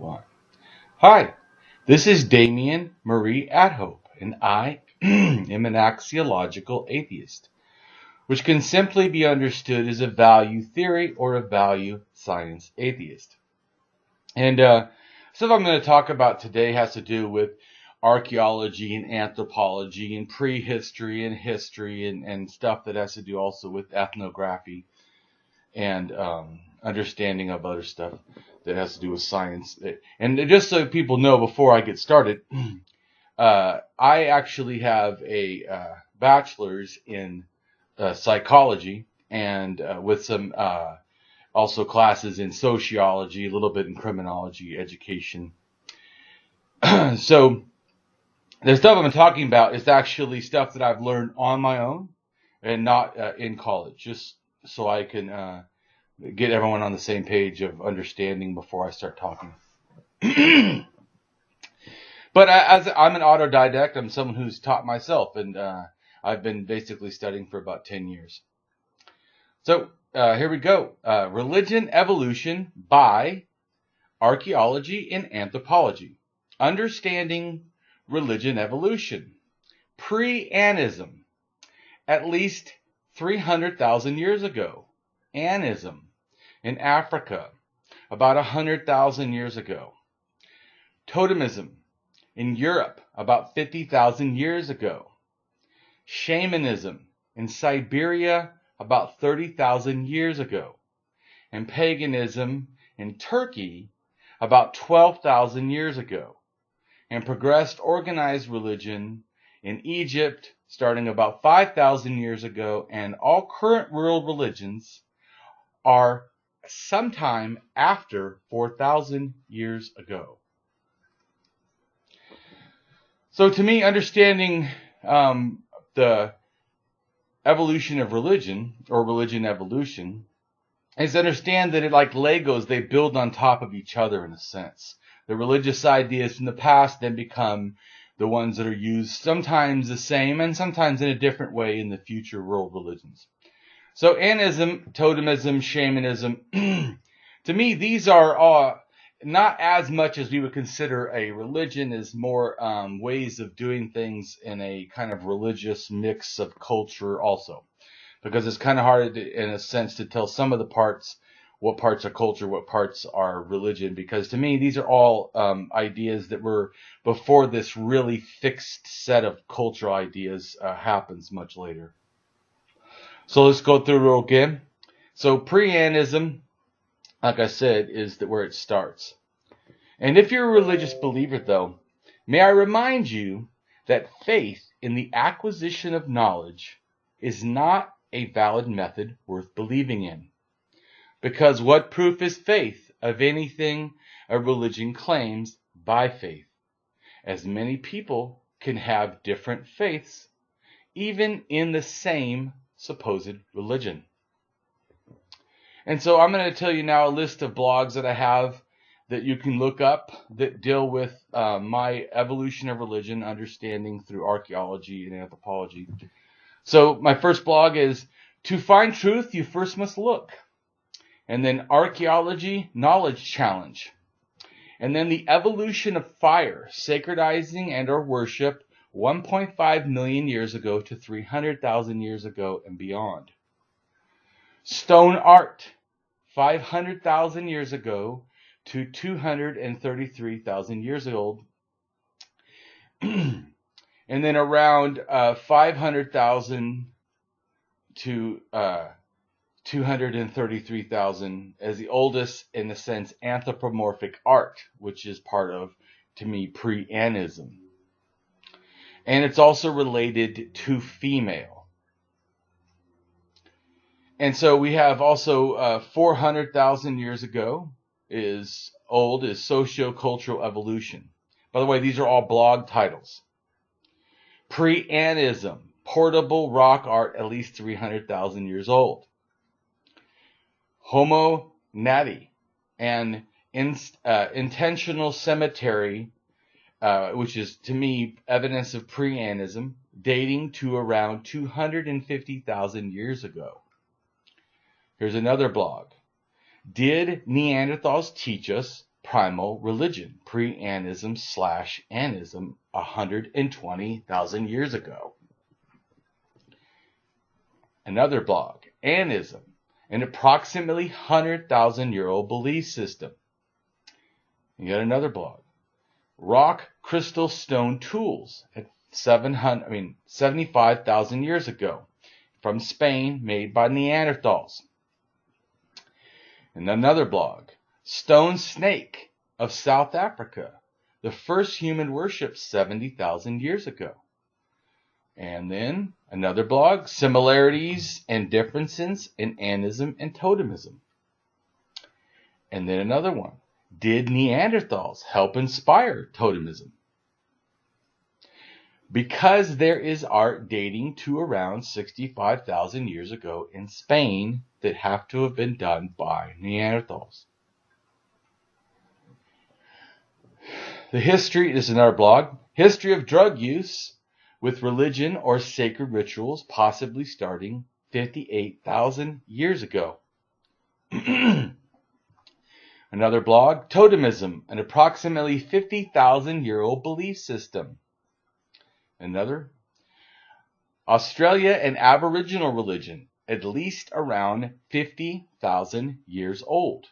on. Hi, this is Damien Marie AtHope, and I am an axiological atheist, which can simply be understood as a value theory or a value science atheist. And stuff I'm going to talk about today has to do with archaeology and anthropology and prehistory and history and stuff that has to do also with ethnography and understanding of other stuff that has to do with science. And just so people know before I get started, I actually have a bachelor's in psychology and with some also classes in sociology, a little bit in criminology, education. So the stuff I'm talking about is actually stuff that I've learned on my own and not in college, just so I can get everyone on the same page of understanding before I start talking. But as I'm an autodidact, I'm someone who's taught myself, and I've been basically studying for about 10 years. So here we go. Religion Evolution by Archaeology and Anthropology. Understanding religion evolution. Pre-Animism, at least 300,000 years ago. Anism in Africa, about 100,000 years ago. Totemism in Europe, about 50,000 years ago. Shamanism in Siberia, about 30,000 years ago. And paganism in Turkey, about 12,000 years ago. And progressed organized religion in Egypt, starting about 5,000 years ago, and all current world religions are sometime after 4,000 years ago. So to me, understanding the evolution of religion, or religion evolution, is to understand that like Legos, they build on top of each other in a sense. The religious ideas from the past then become the ones that are used sometimes the same and sometimes in a different way in the future world religions. So anism, totemism, shamanism, to me these are all not as much as we would consider a religion, as more ways of doing things in a kind of religious mix of culture also. Because it's kind of hard in a sense to tell some of the parts, what parts are culture, what parts are religion. Because to me these are all ideas that were before this really fixed set of cultural ideas happens much later. So let's go through it again. So pre-Animism, like I said, is where it starts. And if you're a religious believer, though, may I remind you that faith in the acquisition of knowledge is not a valid method worth believing in. Because what proof is faith of anything a religion claims by faith? As many people can have different faiths, even in the same supposed religion. And so I'm going to tell you now a list of blogs that I have that you can look up that deal with my evolution of religion, understanding through archaeology and anthropology. So my first blog is To Find Truth, You First Must Look. And then Archaeology Knowledge Challenge. And then The Evolution of Fire, Sacredizing and or Worship 1.5 million years ago to 300,000 years ago and beyond. Stone Art, 500,000 years ago to 233,000 years old. And then around 500,000 to 233,000 as the oldest, in a sense, anthropomorphic art, which is part of, to me, pre-Animism. And it's also related to female. And so we have also 400,000 years ago is sociocultural evolution. By the way, these are all blog titles. Pre-Animism, portable rock art at least 300,000 years old. Homo nati, an intentional cemetery, which is, to me, evidence of pre-Animism, dating to around 250,000 years ago. Here's another blog. Did Neanderthals teach us primal religion, Pre-Animism / Anism, 120,000 years ago. Another blog, Anism, an approximately 100,000-year-old belief system. You got another blog, rock crystal stone tools at 75,000 years ago from Spain, made by Neanderthals. And another blog, stone snake of South Africa, the first human worship 70,000 years ago. And then another blog, similarities and differences in anism and totemism. And then another one, did Neanderthals help inspire totemism? Because there is art dating to around 65,000 years ago in Spain that have to have been done by Neanderthals. The history, this is another blog, history of drug use with religion or sacred rituals possibly starting 58,000 years ago. Another blog, totemism, an approximately 50,000-year-old belief system. Another, Australia and Aboriginal religion, at least around 50,000 years old.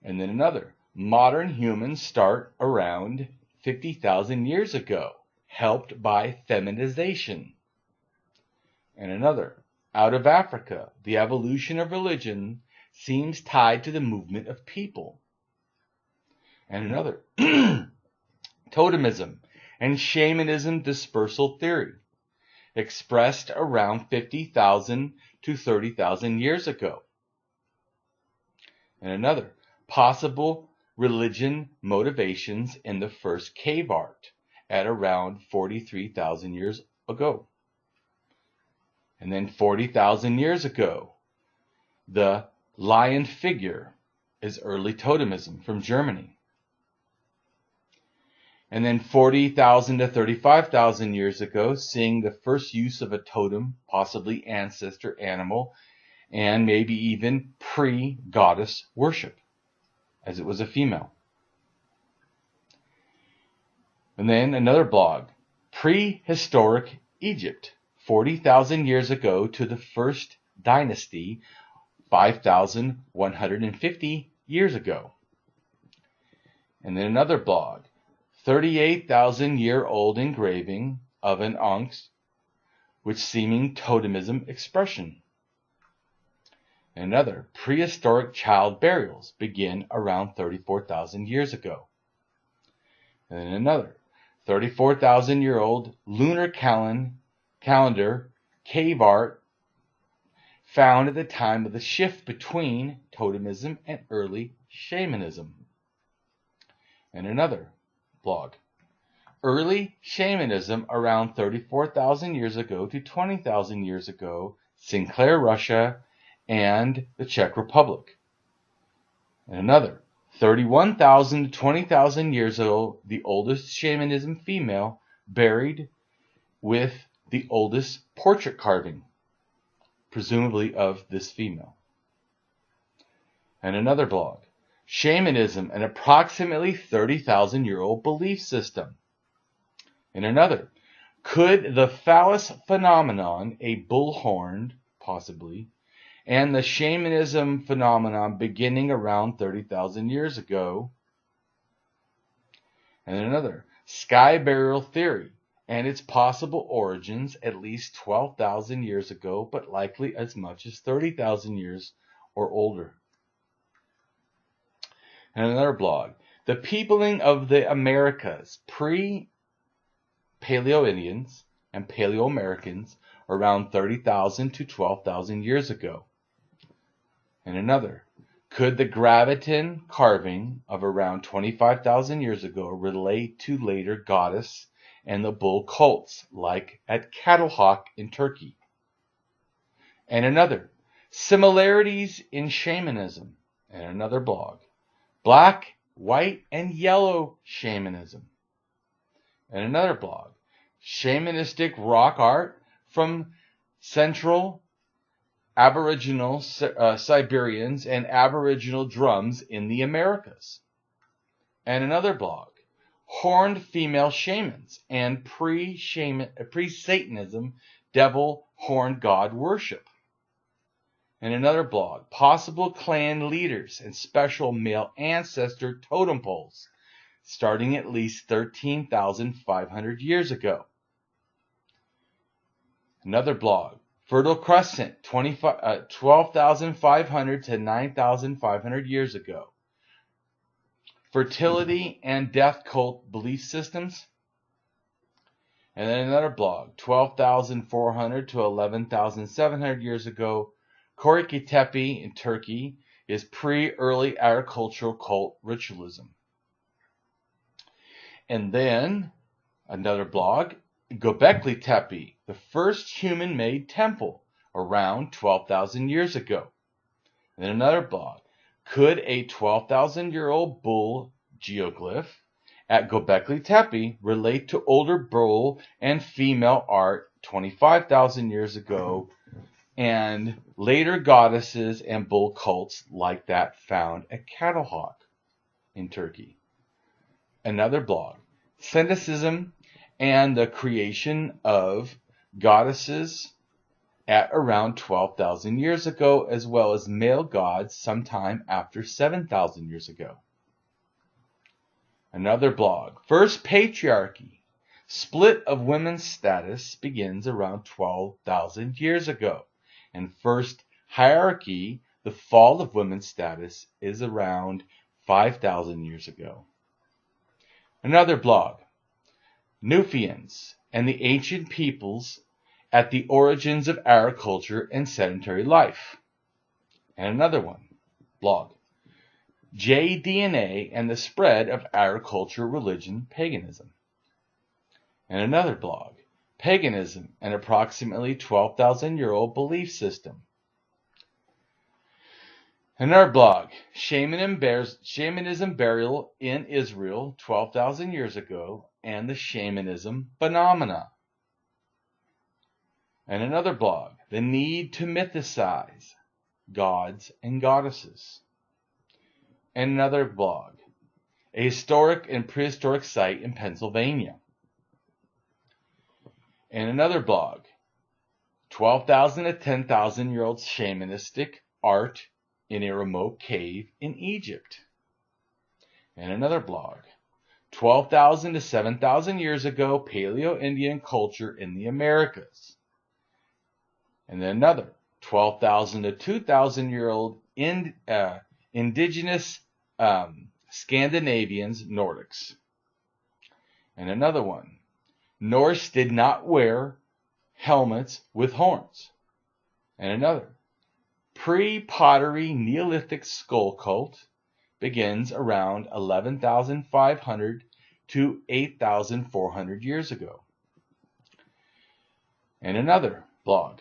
And then another, modern humans start around 50,000 years ago, helped by feminization. And another, out of Africa, the evolution of religion seems tied to the movement of people. And another, totemism and shamanism dispersal theory, expressed around 50,000 to 30,000 years ago. And another, possible religion motivations in the first cave art at around 43,000 years ago. And then 40,000 years ago, the lion figure is early totemism from Germany. And then 40,000 to 35,000 years ago, seeing the first use of a totem, possibly ancestor animal, and maybe even pre-goddess worship, as it was a female. And then another blog, prehistoric Egypt, 40,000 years ago to the first dynasty, 5,150 years ago. And then another blog, 38,000-year-old engraving of an onyx with seeming totemism expression. Another, prehistoric child burials begin around 34,000 years ago. And then another, 34,000-year-old lunar calendar cave art found at the time of the shift between totemism and early shamanism. And another blog, early shamanism around 34,000 years ago to 20,000 years ago, Sinclair, Russia, and the Czech Republic. And another, 31,000 to 20,000 years ago, the oldest shamanism female buried with the oldest portrait carving, presumably of this female. And another blog, shamanism, an approximately 30,000-year-old belief system. And another, could the phallus phenomenon, a bullhorn, possibly, and the shamanism phenomenon beginning around 30,000 years ago. And another, sky burial theory, and its possible origins at least 12,000 years ago, but likely as much as 30,000 years or older. And another blog, the peopling of the Americas, pre-Paleo-Indians and Paleo-Americans around 30,000 to 12,000 years ago. And another, could the graviton carving of around 25,000 years ago relate to later goddess and the bull cults, like at Catalhawk in Turkey? And another, similarities in shamanism. And another blog, black, white, and yellow shamanism. And another blog, shamanistic rock art from Central Aboriginal Siberians and Aboriginal drums in the Americas. And another blog, horned female shamans and pre-Satanism, devil horned god worship. And another blog, possible clan leaders and special male ancestor totem poles, starting at least 13,500 years ago. Another blog, Fertile Crescent, 12,500 to 9,500 years ago. Fertility and death cult belief systems. And then another blog, 12,400 to 11,700 years ago. Koriki Tepe in Turkey is pre-early agricultural cult ritualism. And then another blog, Göbekli Tepe, the first human-made temple, around 12,000 years ago. And then another blog, could a 12,000-year-old bull geoglyph at Göbekli Tepe relate to older bull and female art 25,000 years ago and later goddesses and bull cults like that found at Catalhawk in Turkey? Another blog, Cynicism and the creation of goddesses at around 12,000 years ago, as well as male gods sometime after 7,000 years ago. Another blog, First Patriarchy, split of women's status begins around 12,000 years ago, and First Hierarchy, the fall of women's status, is around 5,000 years ago. Another blog, Nufians and the Ancient Peoples at the Origins of Agriculture and Sedentary Life. And another one, blog, JDNA and the Spread of Agriculture, Religion, Paganism. And another blog, Paganism, an approximately 12,000-year-old belief system. Another blog, Shamanism Burial in Israel 12,000 years ago and the Shamanism Phenomena. And another blog, The Need to Mythicize Gods and Goddesses. And another blog, A Historic and Prehistoric Site in Pennsylvania. And another blog, 12,000 to 10,000-year-old shamanistic art in a remote cave in Egypt. And another blog, 12,000 to 7,000 years ago, Paleo-Indian culture in the Americas. And then another, 12,000 to 2,000-year-old indigenous Scandinavians, Nordics. And another one, Norse did not wear helmets with horns. And another, pre-pottery Neolithic skull cult begins around 11,500 to 8,400 years ago. And another blog,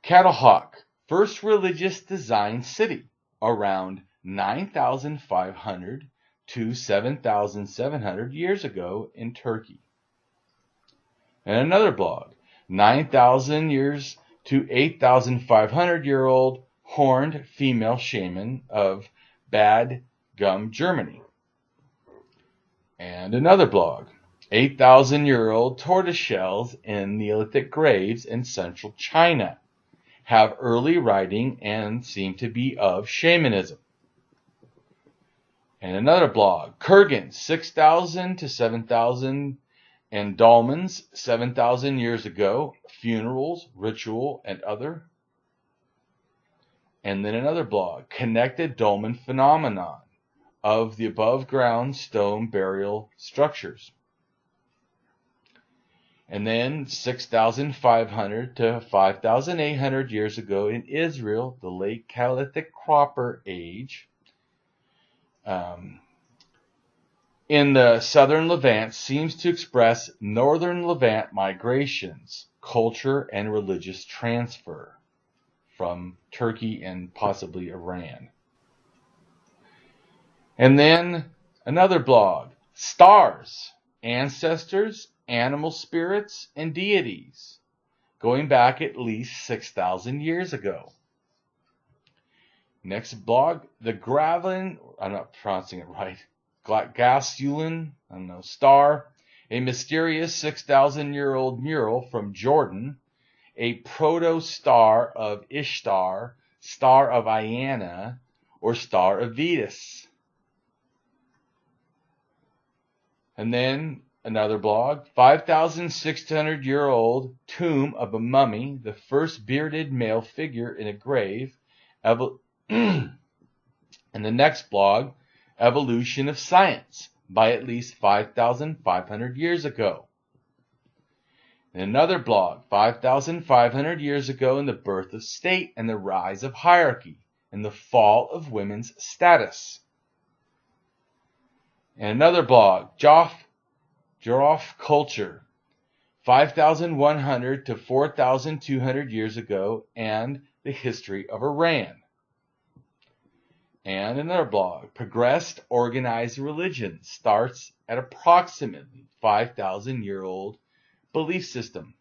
Catalhawk, first religious design city, around 9,500 to 7,700 years ago in Turkey. And another blog, 9,000 years to 8,500-year-old horned female shaman of Bad Gum, Germany. And another blog, 8,000-year-old tortoiseshells in Neolithic graves in central China have early writing and seem to be of shamanism. And another blog, Kurgan, 6,000 to 7,000, and dolmens, 7,000 years ago, funerals, ritual, and other. And then another blog, Connected Dolmen Phenomenon of the above-ground stone burial structures. And then 6,500 to 5,800 years ago in Israel, the late Chaldean Copper Age, in the southern Levant seems to express northern Levant migrations, culture, and religious transfer from Turkey and possibly Iran. And then another blog, Stars, Ancestors, Animal Spirits, and Deities, going back at least 6,000 years ago. Next blog, the Gravelin, I'm not pronouncing it right, Gasulin, I don't know, star, a mysterious 6,000-year-old mural from Jordan, a proto-star of Ishtar, star of Iana, or star of Vetus. And then another blog, 5,600-year-old tomb of a mummy, the first bearded male figure in a grave. And the next blog, Evolution of Science, by at least 5,500 years ago. And another blog, 5,500 years ago, in the birth of state and the rise of hierarchy and the fall of women's status. And another blog, Giraffe Culture, 5,100 to 4,200 years ago, and the history of Iran. And another blog, Progressed Organized Religion, starts at approximately 5,000-year-old belief system.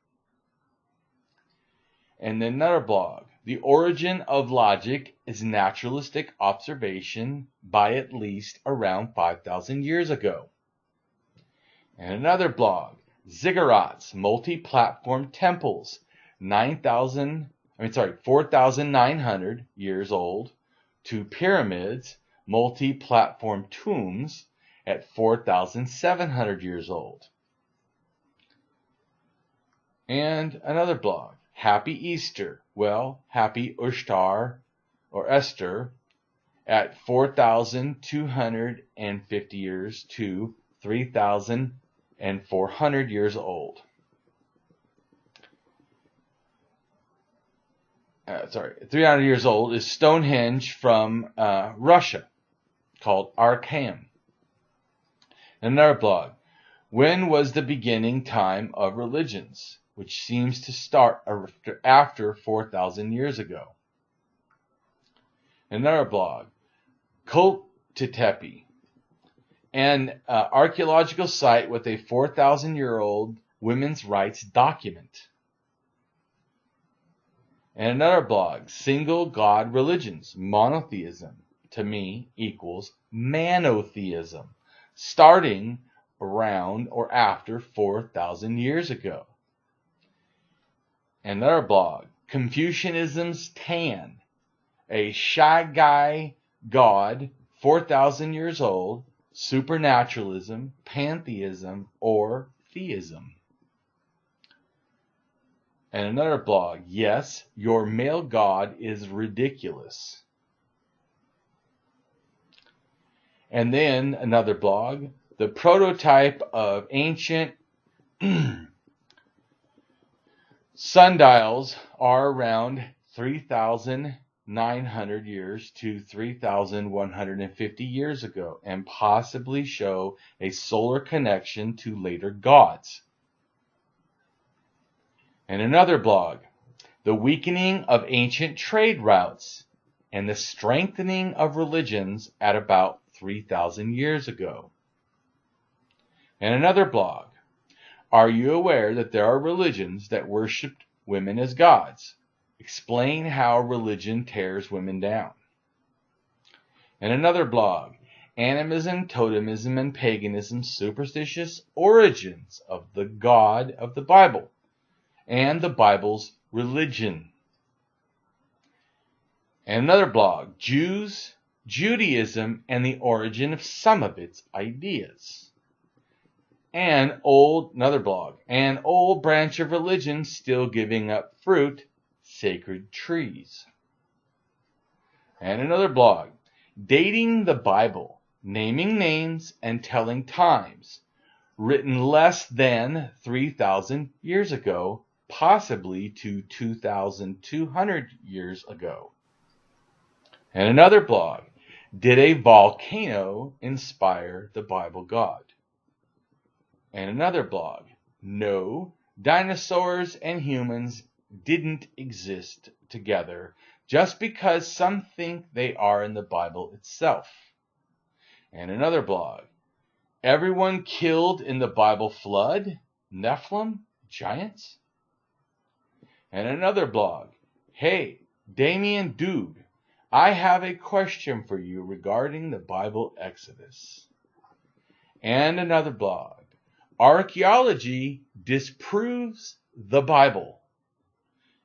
And then another blog, The Origin of Logic is Naturalistic Observation by at least around 5,000 years ago. And another blog, Ziggurats, Multi-Platform Temples, 4,900 years old, to pyramids, multi-platform tombs at 4,700 years old. And another blog, Happy Easter, well, Happy Ushtar or Esther, at 4,250 years to 3,400 years old. 300 years old is Stonehenge from Russia, called Archaeum. Another blog, When was the beginning time of religions, which seems to start after 4,000 years ago. Another blog, Kultetepe, an archaeological site with a 4,000-year-old women's rights document. And another blog, Single God Religions, Monotheism, to me, equals Monotheism, starting around or after 4,000 years ago. And another blog, Confucianism's Tan, a Shagai God, 4,000 years old, supernaturalism, pantheism, or theism. And another blog, Yes, Your Male God is Ridiculous. And then another blog, The Prototype of Ancient Sundials are around 3,900 years to 3,150 years ago and possibly show a solar connection to later gods. And another blog, The Weakening of Ancient Trade Routes and the Strengthening of Religions at about 3,000 years ago. And another blog, Are you aware that there are religions that worshiped women as gods? Explain how religion tears women down. And another blog, Animism, Totemism, and Paganism, Superstitious Origins of the God of the Bible and the Bible's religion. And another blog, Judaism, and the Origin of Some of Its Ideas. And another blog, An Old Branch of Religion Still Giving Up Fruit, Sacred Trees. And another blog, Dating the Bible, Naming Names and Telling Times, written less than 3,000 years ago, possibly to 2,200 years ago. And another blog, Did a Volcano Inspire the Bible God? And another blog, No, Dinosaurs and Humans Didn't Exist Together just because some think they are in the Bible itself. And another blog, Everyone Killed in the Bible Flood, Nephilim, Giants? And another blog, Hey, Damien Dude, I have a question for you regarding the Bible Exodus. And another blog. Archaeology disproves the Bible.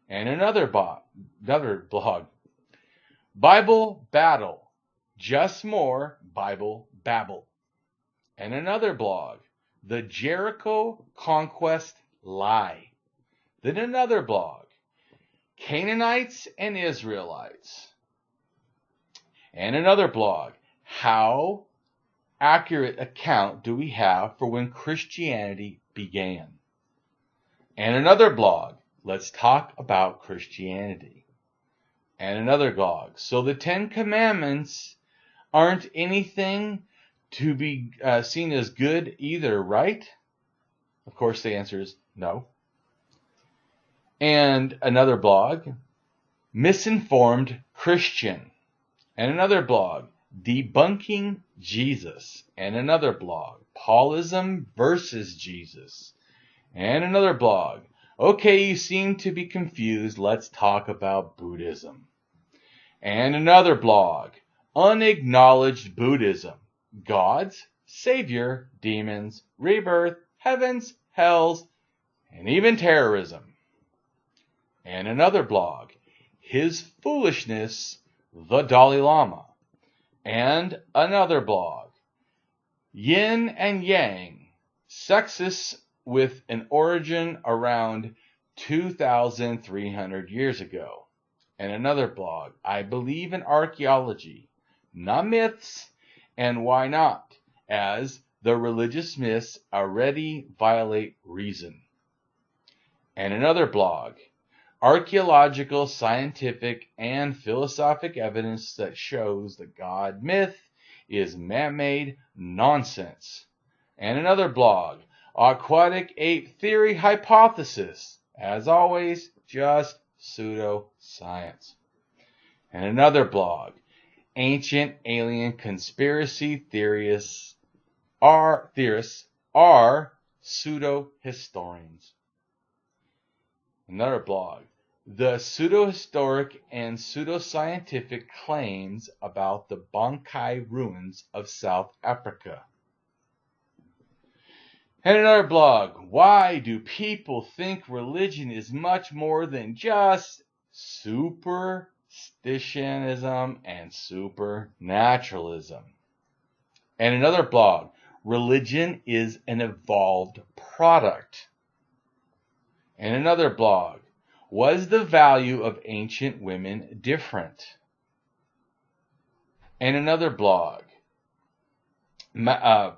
And another blog. Bible battle. Just more Bible babble. And another blog. The Jericho conquest lie. Then another blog. Canaanites and Israelites. And another blog. How accurate account do we have for when Christianity began? And another blog. Let's talk about Christianity. And another blog. So the 10 Commandments aren't anything to be seen as good either, right? Of course, the answer is no. And another blog, Misinformed Christian. And another blog, Debunking Jesus. And another blog, Paulism versus Jesus. And another blog, okay, you seem to be confused. Let's talk about Buddhism. And another blog, Unacknowledged Buddhism. Gods, Savior, Demons, Rebirth, Heavens, Hells, and even terrorism. And another blog, His Foolishness, the Dalai Lama. And another blog, Yin and Yang, Sexists with an origin around 2,300 years ago. And another blog, I believe in archaeology, not myths, and why not, as the religious myths already violate reason. And another blog, Archaeological, Scientific, and Philosophic Evidence that shows the God myth is man-made nonsense. And another blog, Aquatic Ape Theory Hypothesis, as always, just pseudoscience. And another blog, Ancient Alien Conspiracy Theorists are pseudo-historians. Another blog, The Pseudo-Historic and Pseudo-Scientific Claims about the Bonkai Ruins of South Africa. And another blog, Why do people think religion is much more than just superstitionism and supernaturalism? And another blog, Religion is an evolved product. And another blog, Was the value of ancient women different? And another blog,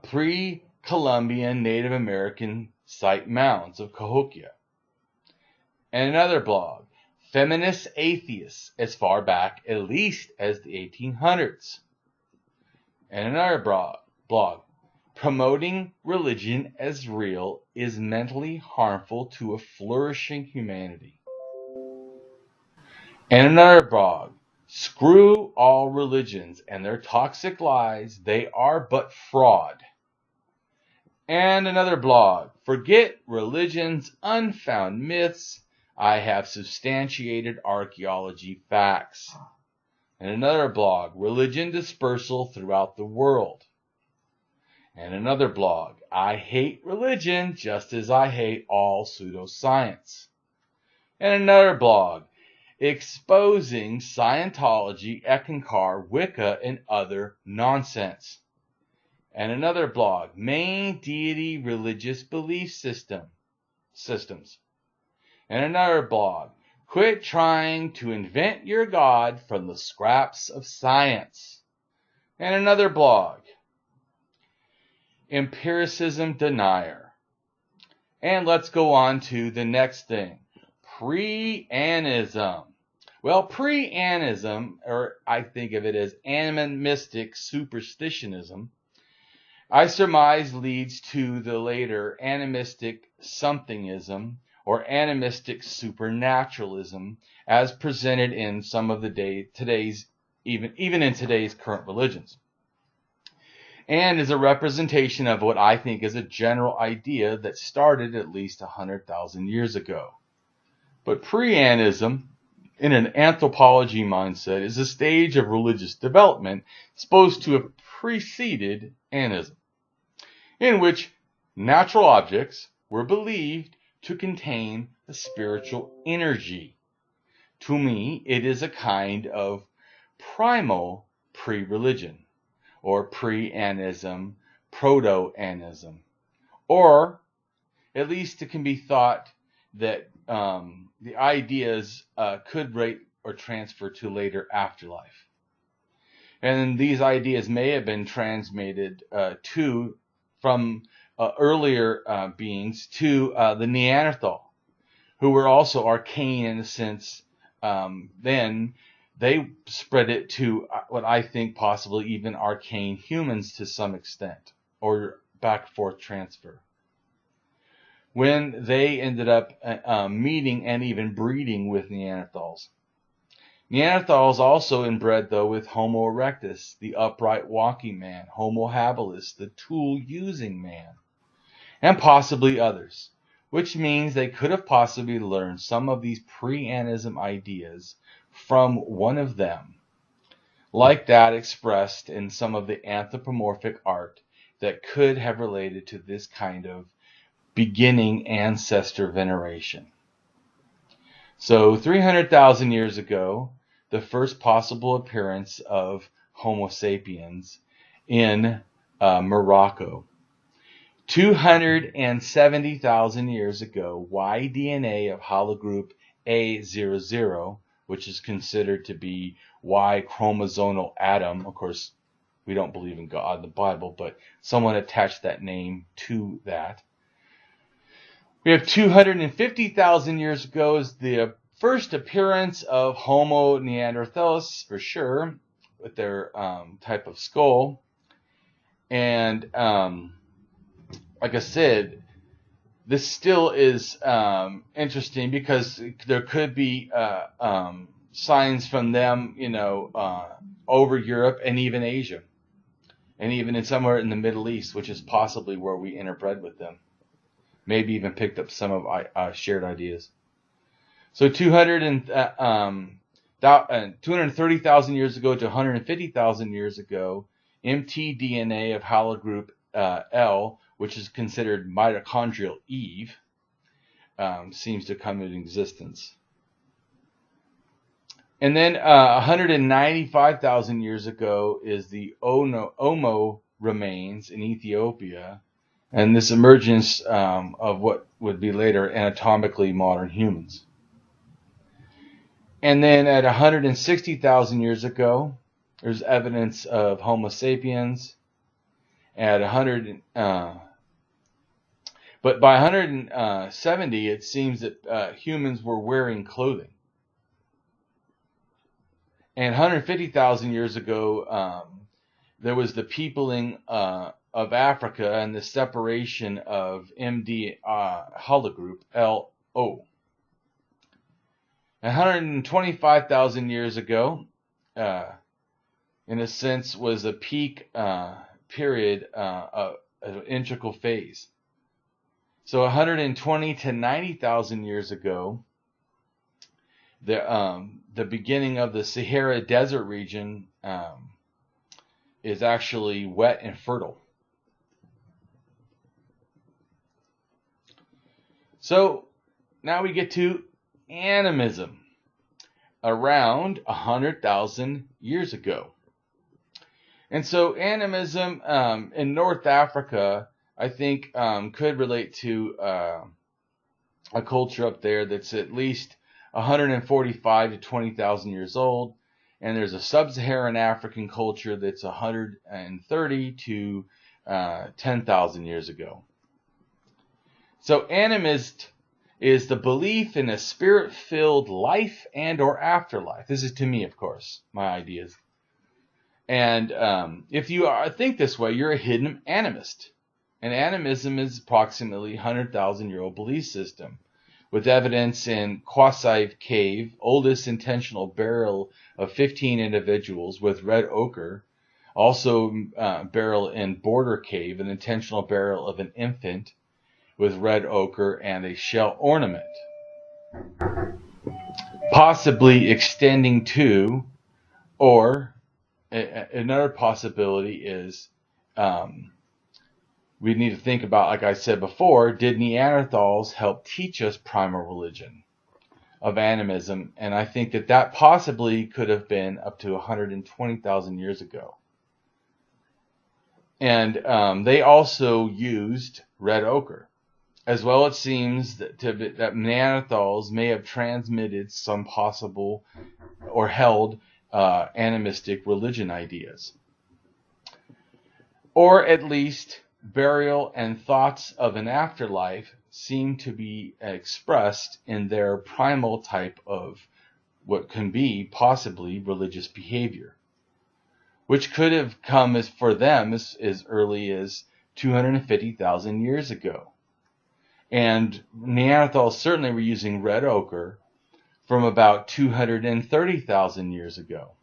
Pre-Columbian Native American site mounds of Cahokia. And another blog, Feminist Atheists as far back at least as the 1800s. And another blog, Promoting religion as real is mentally harmful to a flourishing humanity. And another blog, Screw all religions and their toxic lies, they are but fraud. And another blog, Forget religion's unfound myths, I have substantiated archaeology facts. And another blog, Religion dispersal throughout the world. And another blog, I hate religion just as I hate all pseudoscience. And another blog, Exposing Scientology, Eckankar, Wicca, and other nonsense. And another blog, Main Deity Religious Belief Systems. And another blog, Quit trying to invent your God from the scraps of science. And another blog, Empiricism Denier. And let's go on to the next thing. Pre-Animism. Well, Pre-Animism, or I think of it as animistic superstitionism, I surmise leads to the later animistic somethingism or animistic supernaturalism as presented in some of the today's even in today's current religions, and is a representation of what I think is a general idea that started at least 100,000 years ago. But Pre-Animism in an anthropology mindset is a stage of religious development supposed to have preceded animism, in which natural objects were believed to contain a spiritual energy. To me, it is a kind of primal pre-religion, or pre-animism, proto-animism, or at least it can be thought that the ideas could relate or transfer to later afterlife. And these ideas may have been transmitted from earlier beings to the Neanderthal, who were also arcane in a sense. Then they spread it to what I think possibly even arcane humans to some extent, or back and forth transfer, when they ended up meeting and even breeding with Neanderthals. Neanderthals also inbred, though, with Homo erectus, the upright walking man, Homo habilis, the tool-using man, and possibly others, which means they could have possibly learned some of these pre-animism ideas from one of them, like that expressed in some of the anthropomorphic art that could have related to this kind of beginning ancestor veneration. So 300,000 years ago, the first possible appearance of Homo sapiens in Morocco. 270,000 years ago, Y DNA of haplogroup A00, which is considered to be Y chromosomal atom. Of course, we don't believe in God in the Bible, but someone attached that name to that. We have 250,000 years ago is the first appearance of Homo neanderthalis, for sure, with their type of skull. And like I said, this still is interesting because there could be signs from them, over Europe and even Asia, and even in somewhere in the Middle East, which is possibly where we interbred with them. Maybe even picked up some of shared ideas. So 230,000 years ago to 150,000 years ago, mtDNA of haplogroup L, which is considered mitochondrial Eve, seems to come into existence. And then 195,000 years ago is the Omo remains in Ethiopia, and this emergence of what would be later anatomically modern humans. And then at 160,000 years ago, there's evidence of Homo sapiens. At 100, but by 170, it seems that humans were wearing clothing. And 150,000 years ago, there was the peopling of Africa and the separation of MD haplogroup LO. 125,000 years ago, in a sense, was a peak period of an integral phase. So 120 to 90,000 years ago, the beginning of the Sahara Desert region is actually wet and fertile. So now we get to animism, around 100,000 years ago. And so animism in North Africa, I think, could relate to a culture up there that's at least 145 to 20,000 years old. And there's a sub-Saharan African culture that's 130 to 10,000 years ago. So animist is the belief in a spirit-filled life and or afterlife. This is to me, of course, my ideas. And if you think this way, you're a hidden animist. And animism is approximately 100,000-year-old belief system, with evidence in Quasi Cave, oldest intentional burial of 15 individuals with red ochre, also burial in Border Cave, an intentional burial of an infant with red ochre and a shell ornament. possibly extending to, or another possibility is we need to think about, like I said before, did Neanderthals help teach us primal religion of animism? And I think that possibly could have been up to 120,000 years ago. And they also used red ochre. As well, it seems that Neanderthals may have transmitted some possible or held animistic religion ideas. Or at least burial and thoughts of an afterlife seem to be expressed in their primal type of what can be possibly religious behavior, which could have come for them as early as 250,000 years ago. And Neanderthals certainly were using red ochre from about 230,000 years ago.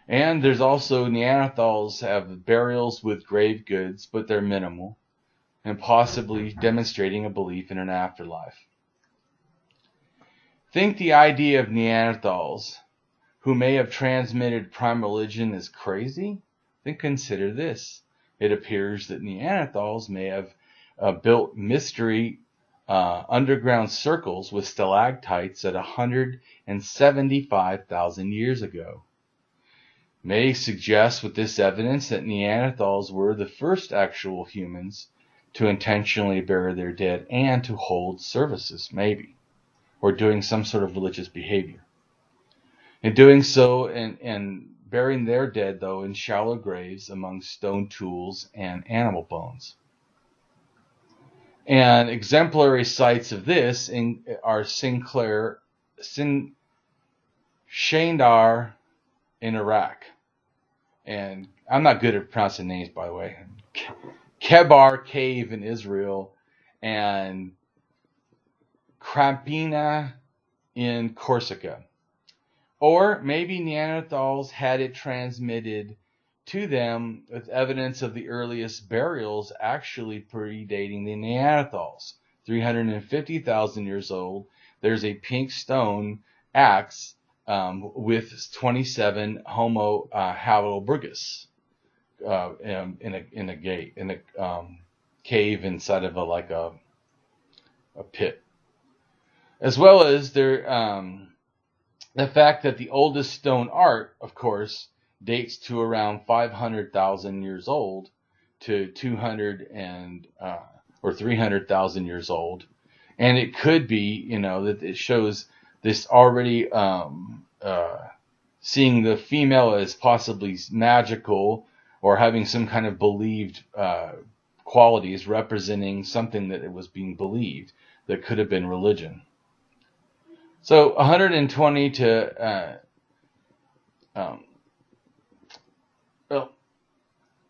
And there's also Neanderthals have burials with grave goods, but they're minimal, and possibly demonstrating a belief in an afterlife. Think the idea of Neanderthals who may have transmitted primal religion is crazy? Then consider this. It appears that Neanderthals may have built mystery underground circles with stalactites at 175,000 years ago. May suggest with this evidence that Neanderthals were the first actual humans to intentionally bury their dead and to hold services, maybe, or doing some sort of religious behavior. In doing so, and burying their dead, though, in shallow graves among stone tools and animal bones. And exemplary sites of this are Shandar in Iraq. And I'm not good at pronouncing names, by the way. Kebar Cave in Israel, and Krampina in Corsica. Or maybe Neanderthals had it transmitted to them with evidence of the earliest burials actually predating the Neanderthals. 350,000 years old, there's a pink stone axe with 27 Homo habilis in a cave inside of a pit. As well as the fact that the oldest stone art, of course, dates to around 500,000 years old to 200 or 300,000 years old, and it could be, that it shows this already seeing the female as possibly magical or having some kind of believed qualities representing something that it was being believed that could have been religion. So 120 to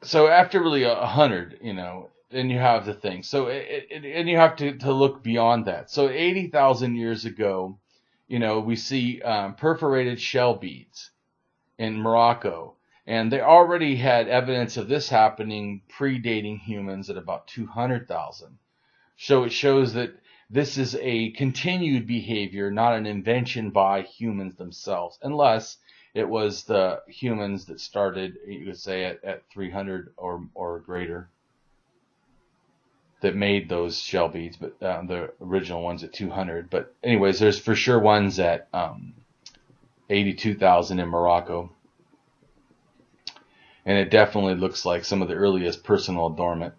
so after really 100, then you have the thing. So and you have to look beyond that. So 80,000 years ago, we see perforated shell beads in Morocco, and they already had evidence of this happening predating humans at about 200,000. So it shows that this is a continued behavior, not an invention by humans themselves, unless it was the humans that started, you could say, at 300 or greater that made those shell beads, but the original ones at 200. But anyways, there's for sure ones at 82,000 in Morocco. And it definitely looks like some of the earliest personal adornment.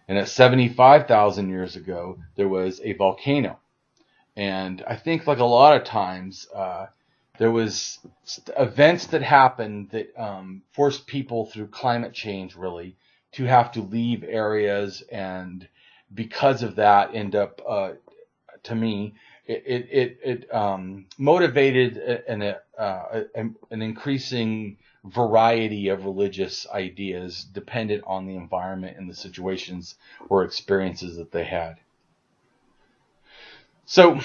And at 75,000 years ago, there was a volcano. And I think, like a lot of times, there was events that happened that forced people through climate change, really, to have to leave areas, and because of that, end up, to me, it motivated an increasing variety of religious ideas dependent on the environment and the situations or experiences that they had. So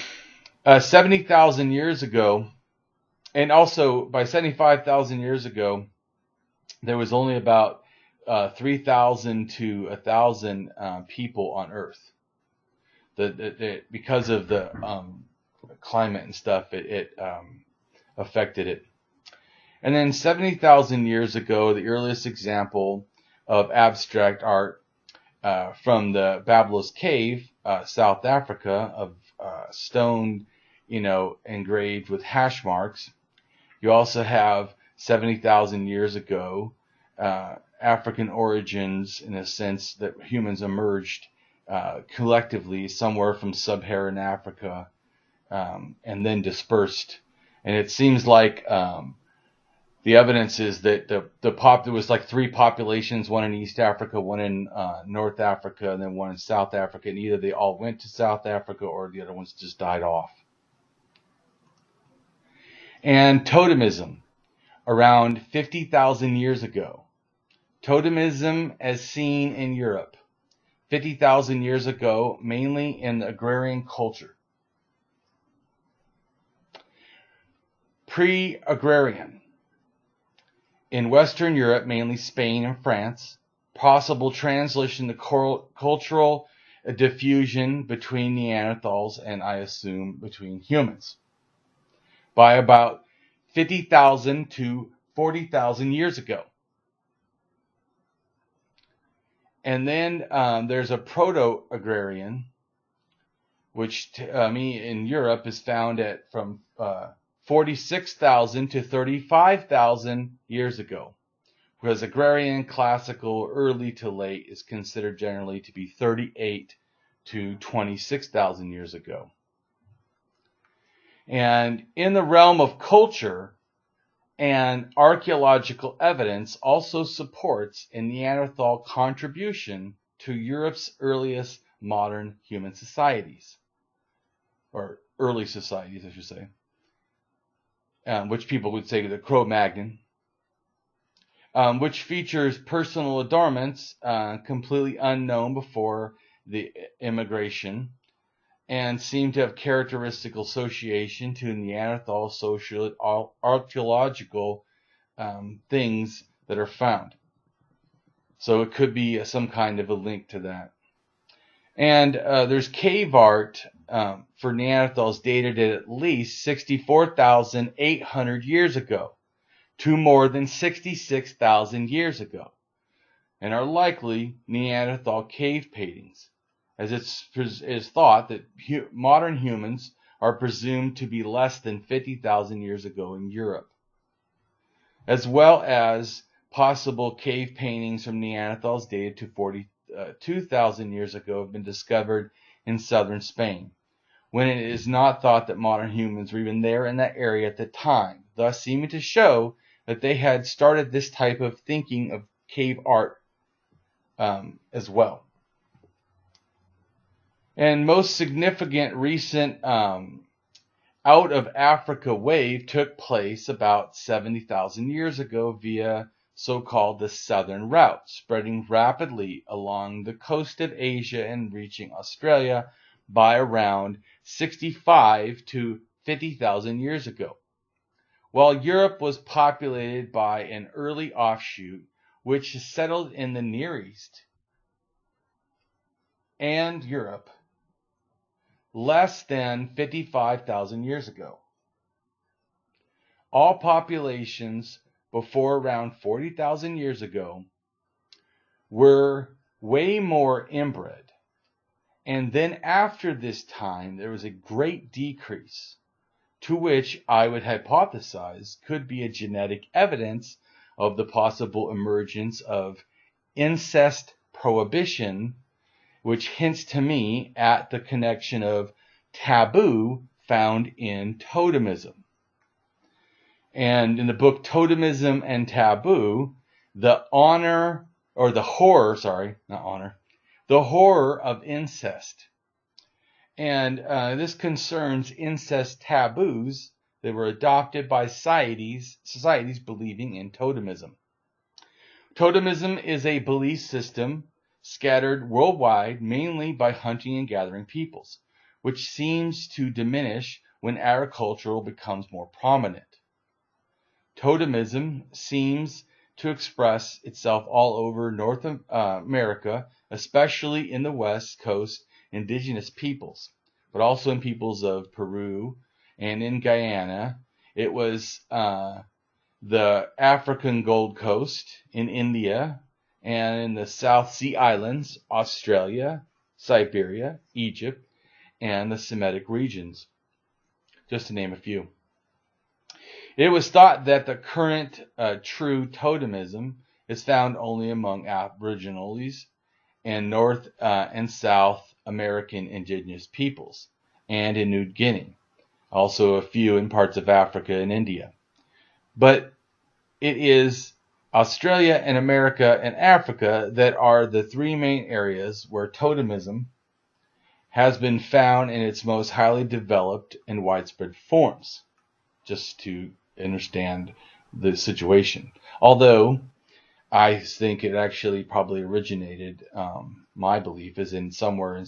70,000 years ago, and also by 75,000 years ago, there was only about 3,000 to 1,000 people on Earth. Because of the climate and stuff, it affected it. And then 70,000 years ago, the earliest example of abstract art from the Babylon's Cave, South Africa, of stone, engraved with hash marks. You also have 70,000 years ago, African origins, in a sense that humans emerged collectively somewhere from sub-Saharan Africa and then dispersed. And it seems like the evidence is that there was like three populations, one in East Africa, one in North Africa, and then one in South Africa. And either they all went to South Africa or the other ones just died off. And totemism, around 50,000 years ago. Totemism as seen in Europe, 50,000 years ago, mainly in the agrarian culture. Pre-agrarian. In Western Europe, mainly Spain and France, possible translation to cultural diffusion between Neanderthals and, I assume, between humans, by about 50,000 to 40,000 years ago. And then there's a proto-agrarian, which in Europe is found at from 46,000 to 35,000 years ago, whereas agrarian, classical, early to late is considered generally to be 38 to 26,000 years ago. And in the realm of culture, and archaeological evidence also supports a Neanderthal contribution to Europe's earliest modern human societies, or early societies, I should say, which people would say the Cro-Magnon, which features personal adornments completely unknown before the immigration, and seem to have characteristic association to Neanderthal social archaeological things that are found. So it could be some kind of a link to that. And there's cave art for Neanderthals dated at least 64,800 years ago to more than 66,000 years ago, and are likely Neanderthal cave paintings, as it is thought that modern humans are presumed to be less than 50,000 years ago in Europe, as well as possible cave paintings from Neanderthals dated to 42,000 years ago have been discovered in southern Spain, when it is not thought that modern humans were even there in that area at the time, thus seeming to show that they had started this type of thinking of cave art as well. And most significant recent out of Africa wave took place about 70,000 years ago via so-called the Southern Route, spreading rapidly along the coast of Asia and reaching Australia by around 65 to 50,000 years ago. While Europe was populated by an early offshoot, which settled in the Near East and Europe less than 55,000 years ago. All populations before around 40,000 years ago were way more inbred. And then after this time, there was a great decrease, to which I would hypothesize could be a genetic evidence of the possible emergence of incest prohibition, which hints to me at the connection of taboo found in totemism. And in the book Totemism and Taboo, the horror of incest. And this concerns incest taboos that were adopted by societies believing in totemism. Totemism is a belief system scattered worldwide mainly by hunting and gathering peoples, which seems to diminish when agricultural becomes more prominent. Totemism seems to express itself all over North America, especially in the West Coast indigenous peoples, but also in peoples of Peru, and in Guyana. It was the African Gold Coast in India, and in the South Sea Islands, Australia, Siberia, Egypt, and the Semitic regions, just to name a few. It was thought that the current true totemism is found only among Aboriginals and North and South American indigenous peoples, and in New Guinea, also a few in parts of Africa and India. But it is Australia and America and Africa that are the three main areas where totemism has been found in its most highly developed and widespread forms, just to understand the situation. Although I think it actually probably originated, my belief is in somewhere in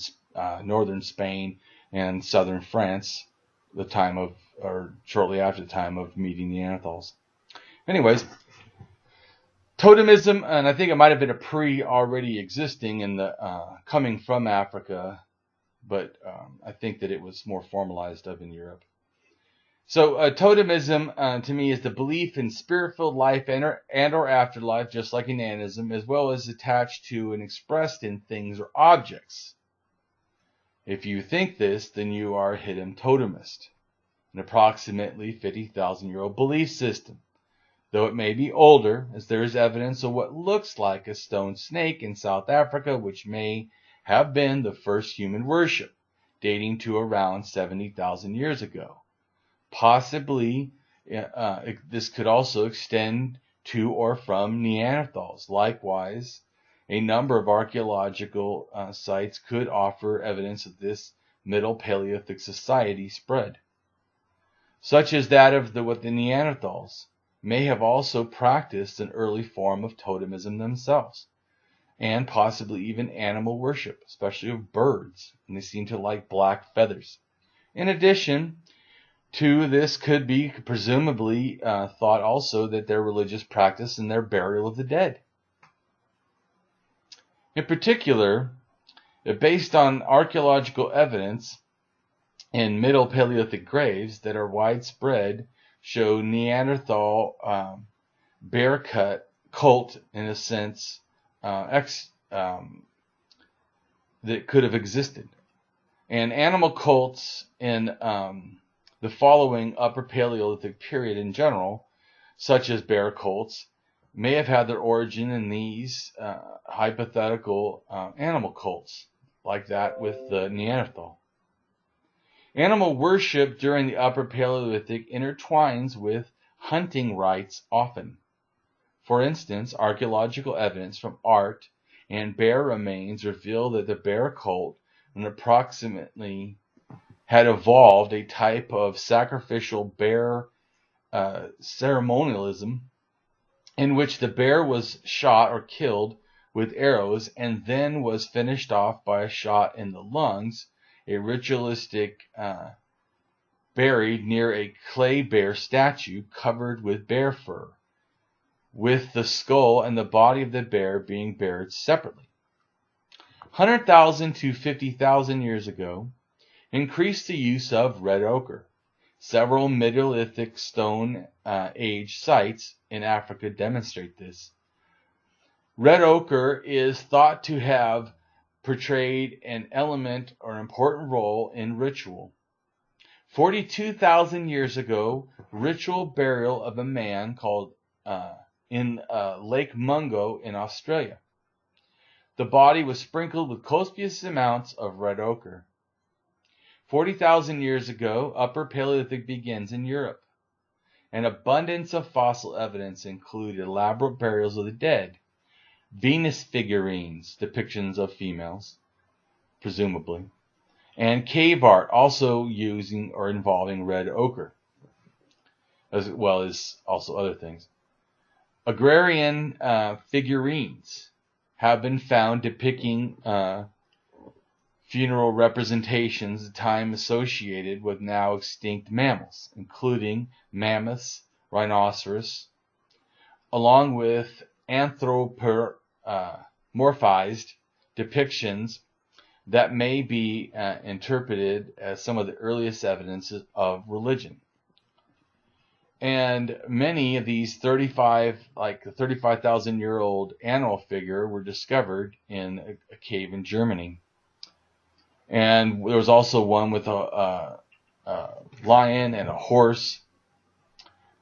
northern Spain and southern France, the time of, or shortly after the time of meeting Neanderthals. Anyways, totemism, and I think it might have been a already existing in the coming from Africa, but I think that it was more formalized up in Europe. So totemism to me is the belief in spirit-filled life and or afterlife, just like in Anarchism, as well as attached to and expressed in things or objects. If you think this, then you are a hidden totemist, an approximately 50,000-year-old belief system, though it may be older, as there is evidence of what looks like a stone snake in South Africa, which may have been the first human worship, dating to around 70,000 years ago. Possibly, this could also extend to or from Neanderthals. Likewise, a number of archaeological sites could offer evidence of this Middle Paleolithic society spread, such as that of what the Neanderthals may have also practiced an early form of totemism themselves, and possibly even animal worship, especially of birds, and they seem to like black feathers. In addition to this, could be presumably thought also that their religious practice and their burial of the dead. In particular, based on archaeological evidence in Middle Paleolithic graves that are widespread, show Neanderthal bear cult, in a sense, that could have existed. And animal cults in the following Upper Paleolithic period in general, such as bear cults, may have had their origin in these hypothetical animal cults, like that with the Neanderthal. Animal worship during the Upper Paleolithic intertwines with hunting rites often. For instance, archaeological evidence from art and bear remains reveal that the bear cult approximately had evolved a type of sacrificial bear ceremonialism in which the bear was shot or killed with arrows and then was finished off by a shot in the lungs, a ritualistic buried near a clay bear statue covered with bear fur, with the skull and the body of the bear being buried separately. 100,000 to 50,000 years ago increased the use of red ochre. Several Neolithic Stone Age sites in Africa demonstrate this. Red ochre is thought to have portrayed an element or important role in ritual. 42,000 years ago, ritual burial of a man called in Lake Mungo in Australia. The body was sprinkled with copious amounts of red ochre. 40,000 years ago, Upper Paleolithic begins in Europe. An abundance of fossil evidence included elaborate burials of the dead, Venus figurines, depictions of females, presumably, and cave art also using or involving red ochre, as well as also other things. Agrarian figurines have been found depicting funeral representations of time associated with now extinct mammals, including mammoths, rhinoceros, along with anthropomorphized depictions that may be interpreted as some of the earliest evidences of religion. And many of these 35,000-year-old animal figure were discovered in a cave in Germany. And there was also one with a lion and a horse.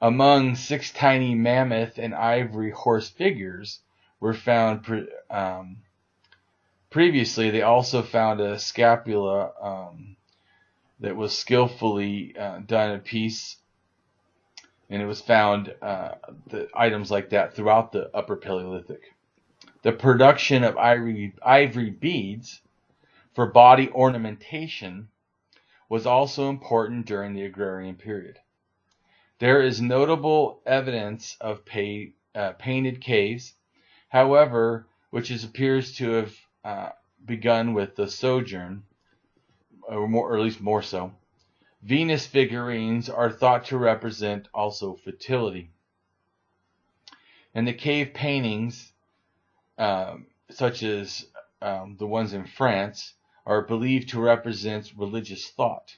Among 6 tiny mammoth and ivory horse figures were found previously. They also found a scapula that was skillfully done in a piece, and it was found the items like that throughout the Upper Paleolithic. The production of ivory beads for body ornamentation was also important during the agrarian period. There is notable evidence of painted caves, however, which appears to have begun with the sojourn, or at least more so. Venus figurines are thought to represent also fertility. And the cave paintings, such as the ones in France, are believed to represent religious thought.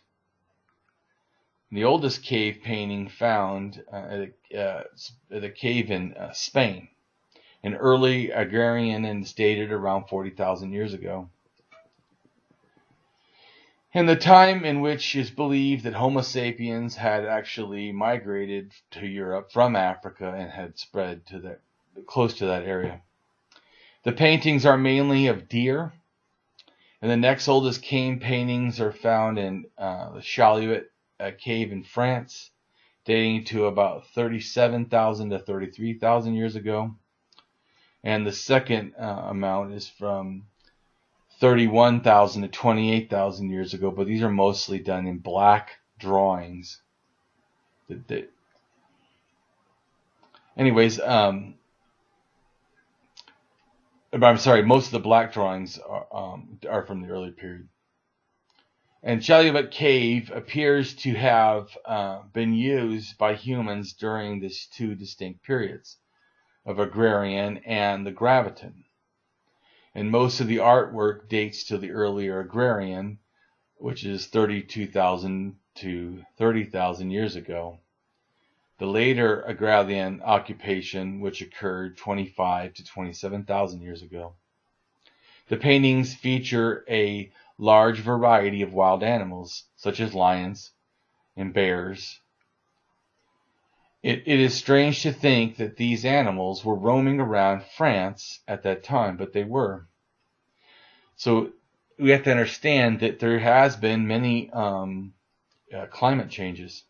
The oldest cave painting found at a cave in Spain, an early agrarian, and is dated around 40,000 years ago. And the time in which is believed that Homo sapiens had actually migrated to Europe from Africa and had spread to close to that area. The paintings are mainly of deer, and the next oldest cave paintings are found in the Chaluet cave in France, dating to about 37,000 to 33,000 years ago. And the second amount is from 31,000 to 28,000 years ago, but these are mostly done in black drawings. Anyways, I'm sorry, most of the black drawings are from the early period. And Chaluet Cave appears to have been used by humans during these 2 distinct periods of agrarian and the Graviton. And most of the artwork dates to the earlier agrarian, which is 32,000 to 30,000 years ago. The later agrarian occupation, which occurred 25 to 27,000 years ago. The paintings feature a large variety of wild animals, such as lions and bears. It is strange to think that these animals were roaming around France at that time, but they were. So we have to understand that there has been many climate changes.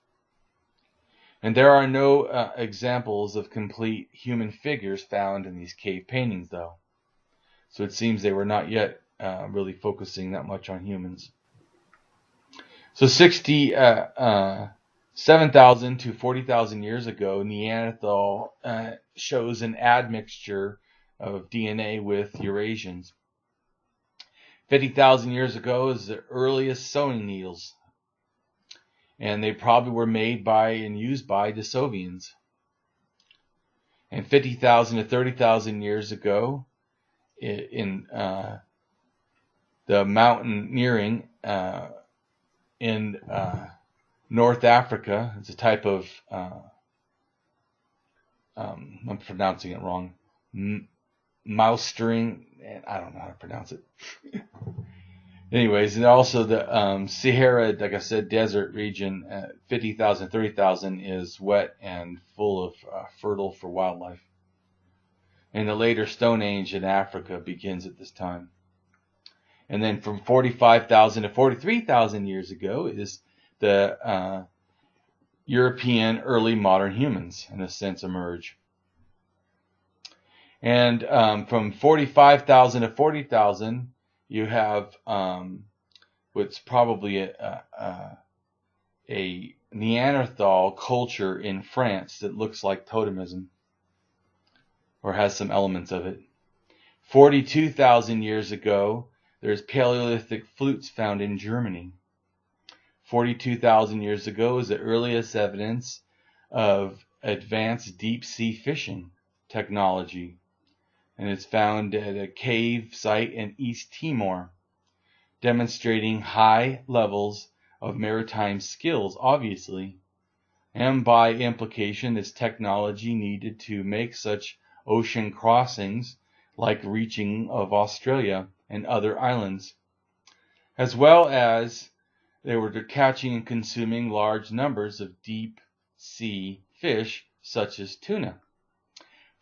And there are no examples of complete human figures found in these cave paintings, though. So it seems they were not yet really focusing that much on humans. So 7,000 to 40,000 years ago, Neanderthal shows an admixture of DNA with Eurasians. 50,000 years ago is the earliest sewing needles, and they probably were made by and used by Desovians. And 50,000 to 30,000 years ago, in the mountaineering in North Africa, it's a type of, I'm pronouncing it wrong, moustering, I don't know how to pronounce it. Anyways, and also the Sahara, like I said, desert region, 50,000, 30,000 is wet and full of fertile for wildlife. And the later Stone Age in Africa begins at this time. And then from 45,000 to 43,000 years ago is the European early modern humans, in a sense, emerge. And from 45,000 to 40,000, you have what's probably a Neanderthal culture in France that looks like totemism, or has some elements of it. 42,000 years ago, there's Paleolithic flutes found in Germany. 42,000 years ago is the earliest evidence of advanced deep-sea fishing technology, and it's found at a cave site in East Timor. demonstrating high levels of maritime skills, obviously, and by implication, this technology needed to make such ocean crossings like reaching of Australia and other islands, as well as they were catching and consuming large numbers of deep sea fish such as tuna.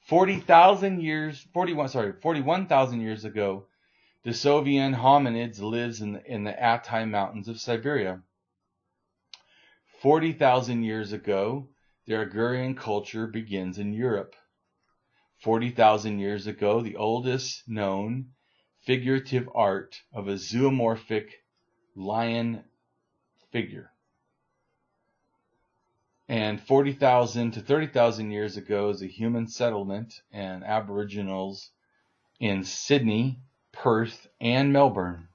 41,000 years ago, the Soviet hominids lives in the Altai Mountains of Siberia. 40,000 years ago, the agrarian culture begins in Europe. 40,000 years ago, the oldest known figurative art of a zoomorphic lion figure. And 40,000 to 30,000 years ago is a human settlement and aboriginals in Sydney, Perth, and Melbourne.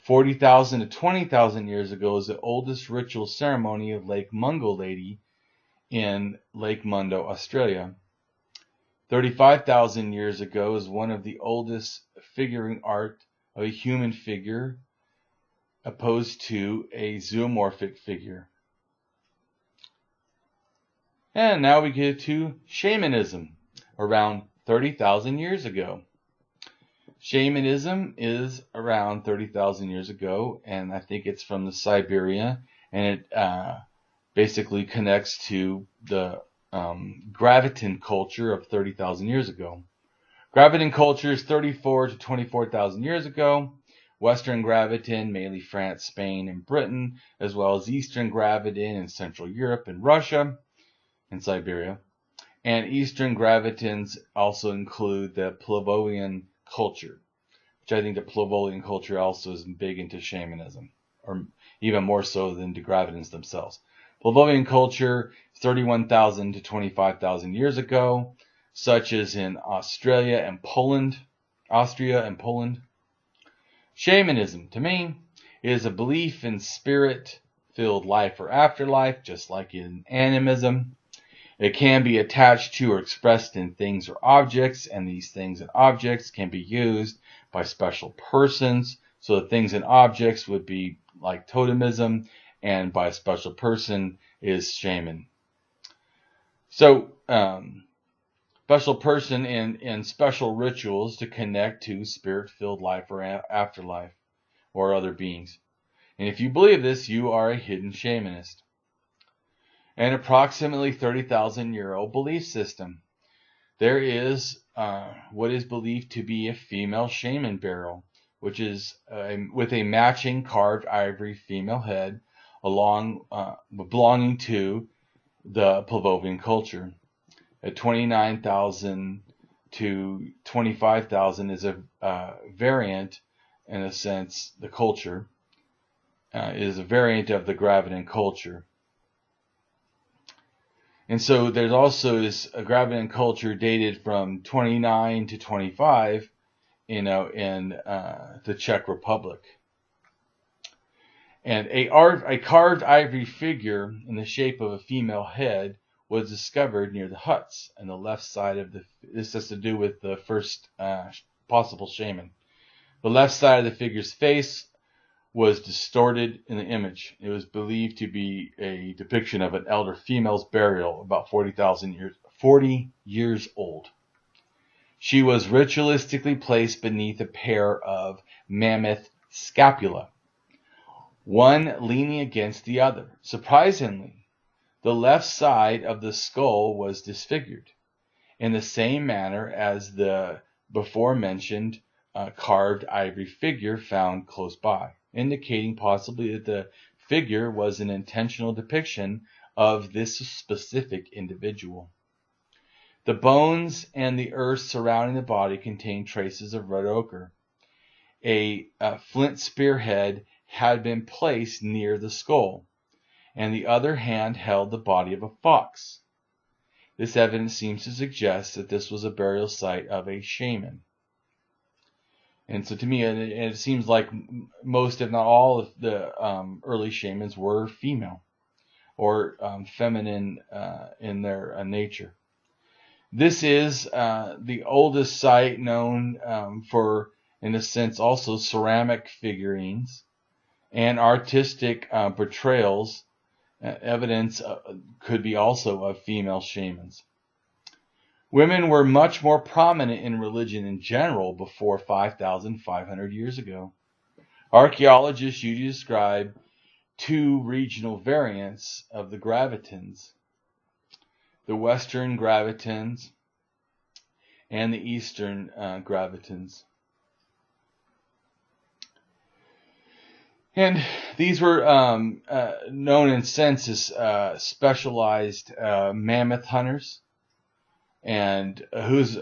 40,000 to 20,000 years ago is the oldest ritual ceremony of Lake Mungo Lady in Lake Mungo, Australia. 35,000 years ago is one of the oldest figuring art of a human figure opposed to a zoomorphic figure. And now we get to shamanism, around 30,000 years ago. Shamanism is around 30,000 years ago, and I think it's from the Siberia, and it basically connects to the Graviton culture of 30,000 years ago. Graviton culture is 34 to 24,000 years ago. Western Graviton, mainly France, Spain, and Britain, as well as Eastern Graviton in Central Europe and Russia and Siberia. And Eastern Gravitons also include the Plavonian culture, which I think the Plavonian culture also is big into shamanism, or even more so than the Gravitons themselves. Plavonian culture is 31,000 to 25,000 years ago, such as in Austria and Poland. Shamanism, to me, is a belief in spirit-filled life or afterlife, just like in animism. It can be attached to or expressed in things or objects, and these things and objects can be used by special persons. So the things and objects would be like totemism, and by a special person is shaman. So, special person in special rituals to connect to spirit-filled life or afterlife or other beings. And if you believe this, you are a hidden shamanist. An approximately 30,000-year-old belief system. There is what is believed to be a female shaman burial, which is with a matching carved ivory female head belonging to the Pavlovian culture. At 29,000 to 25,000 is a variant, in a sense, the culture is a variant of the Graviton culture. And so there's also this Graviton culture dated from 29 to 25, in the Czech Republic. And a carved ivory figure in the shape of a female head was discovered near the huts on the left side of this has to do with the first possible shaman. The left side of the figure's face was distorted in the image. It was believed to be a depiction of an elder female's burial, about 40 years old. She was ritualistically placed beneath a pair of mammoth scapula, one leaning against the other. Surprisingly, the left side of the skull was disfigured in the same manner as the before mentioned carved ivory figure found close by, indicating possibly that the figure was an intentional depiction of this specific individual. The bones and the earth surrounding the body contained traces of red ochre. A flint spearhead had been placed near the skull, and the other hand held the body of a fox. This evidence seems to suggest that this was a burial site of a shaman. And so to me, it seems like most, if not all, of the early shamans were female or feminine in their nature. This is the oldest site known for in a sense also ceramic figurines, and artistic portrayals. Evidence could be also of female shamans. Women were much more prominent in religion in general before 5,500 years ago. Archaeologists usually describe two regional variants of the gravitans: the Western gravitans and the Eastern gravitans. And these were known in a sense as specialized mammoth hunters, and whose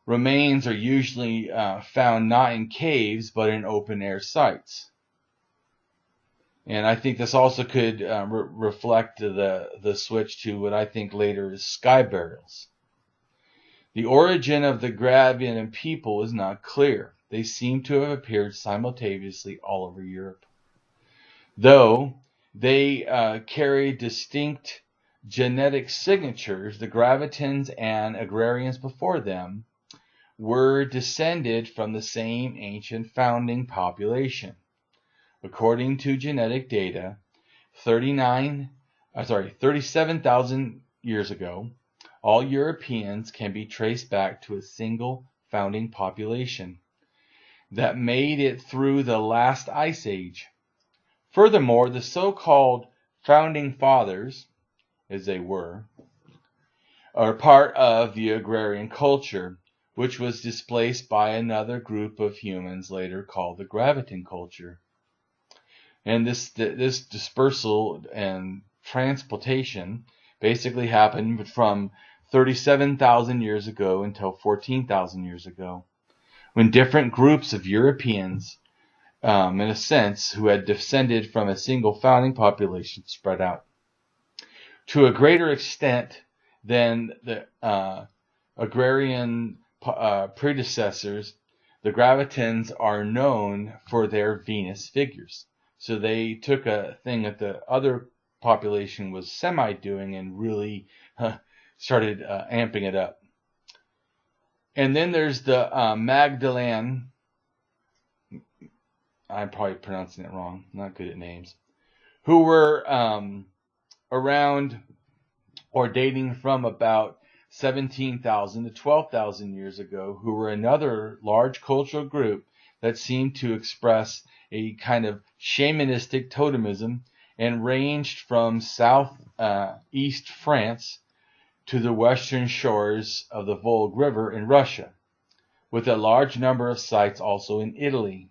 remains are usually found not in caves but in open air sites. And I think this also could reflect the switch to what I think later is sky burials. The origin of the Gravian people is not clear. They seem to have appeared simultaneously all over Europe. Though they carried distinct genetic signatures, the Gravitans and agrarians before them were descended from the same ancient founding population. According to genetic data, 37,000 years ago, all Europeans can be traced back to a single founding population that made it through the last ice age. Furthermore, the so-called founding fathers, as they were, are part of the agrarian culture, which was displaced by another group of humans later called the Gravitan culture. And this dispersal and transportation basically happened from 37,000 years ago until 14,000 years ago, when different groups of Europeans, in a sense, who had descended from a single founding population spread out. To a greater extent than the agrarian predecessors, the Gravitans are known for their Venus figures. So they took a thing that the other population was semi-doing and really started amping it up. And then there's the Magdalene. I'm probably pronouncing it wrong. I'm not good at names. Who were around or dating from about 17,000 to 12,000 years ago, who were another large cultural group that seemed to express a kind of shamanistic totemism and ranged from southeast France to the western shores of the Volga River in Russia, with a large number of sites also in Italy.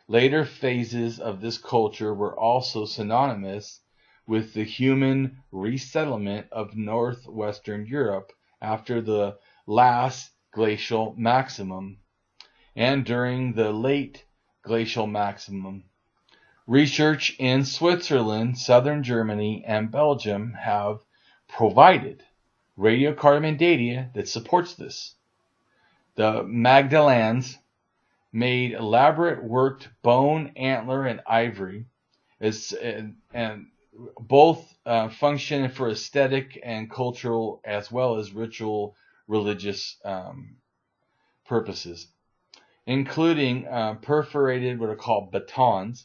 Later phases of this culture were also synonymous with the human resettlement of northwestern Europe after the last glacial maximum and during the late glacial maximum. Research in Switzerland, southern Germany, and Belgium have provided radiocarbon data that supports this. The Magdalens made elaborate worked bone, antler, and ivory, and both function for aesthetic and cultural as well as ritual religious purposes, including perforated what are called batons,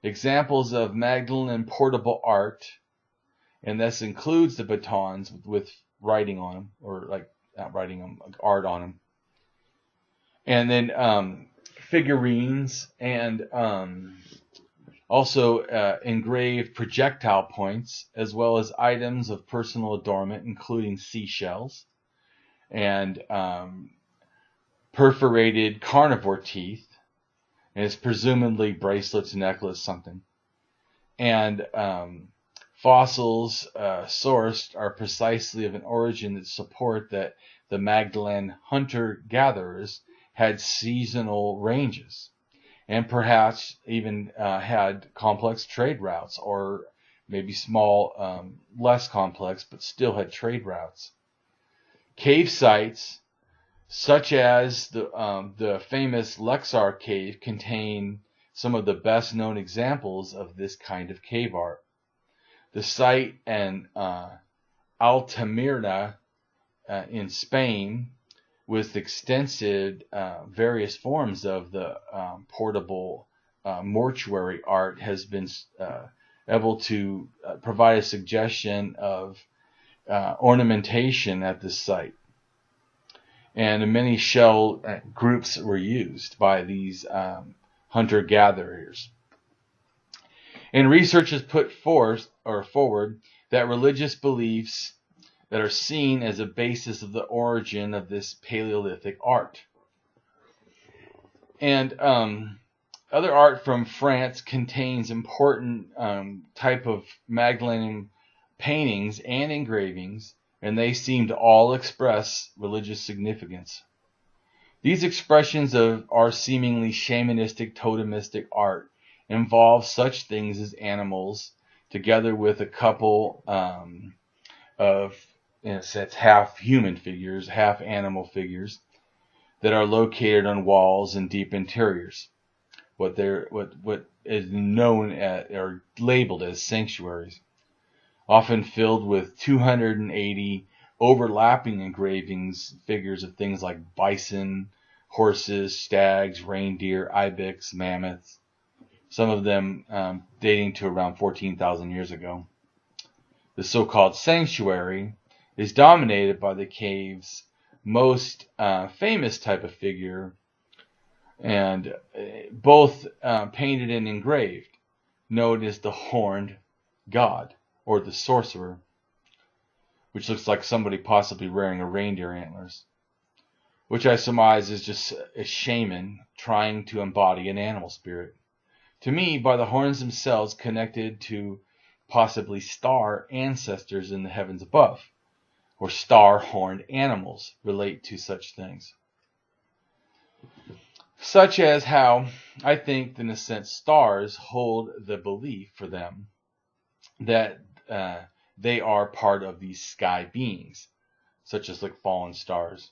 examples of Magdalene portable art, and this includes the batons with writing on them, or like not writing them, like art on them. And then figurines and also engraved projectile points, as well as items of personal adornment, including seashells and perforated carnivore teeth, and it's presumably bracelets, necklace, something. And fossils sourced are precisely of an origin that support that the Magdalene hunter-gatherers had seasonal ranges, and perhaps even had complex trade routes, or maybe small, less complex, but still had trade routes. Cave sites, such as the famous Luxor cave, contain some of the best known examples of this kind of cave art. The site in Altamira in Spain, with extensive various forms of the portable mortuary art, has been able to provide a suggestion of ornamentation at this site. And many shell groups were used by these hunter-gatherers. And research has put forward that religious beliefs that are seen as a basis of the origin of this Paleolithic art. And other art from France contains important type of Magdalene paintings and engravings, and they seem to all express religious significance. These expressions of our seemingly shamanistic, totemistic art involve such things as animals, together with a couple of, in a sense, half human figures, half animal figures, that are located on walls and deep interiors. What is known as, or labeled as, sanctuaries, often filled with 280 overlapping engravings, figures of things like bison, horses, stags, reindeer, ibex, mammoths, some of them dating to around 14,000 years ago. The so-called sanctuary is dominated by the cave's most famous type of figure, and both painted and engraved, known as the horned god, or the sorcerer, which looks like somebody possibly wearing a reindeer antlers, which I surmise is just a shaman trying to embody an animal spirit. To me, by the horns themselves connected to possibly star ancestors in the heavens above, or star-horned animals relate to such things. Such as how I think, in a sense, stars hold the belief for them that they are part of these sky beings, such as like fallen stars.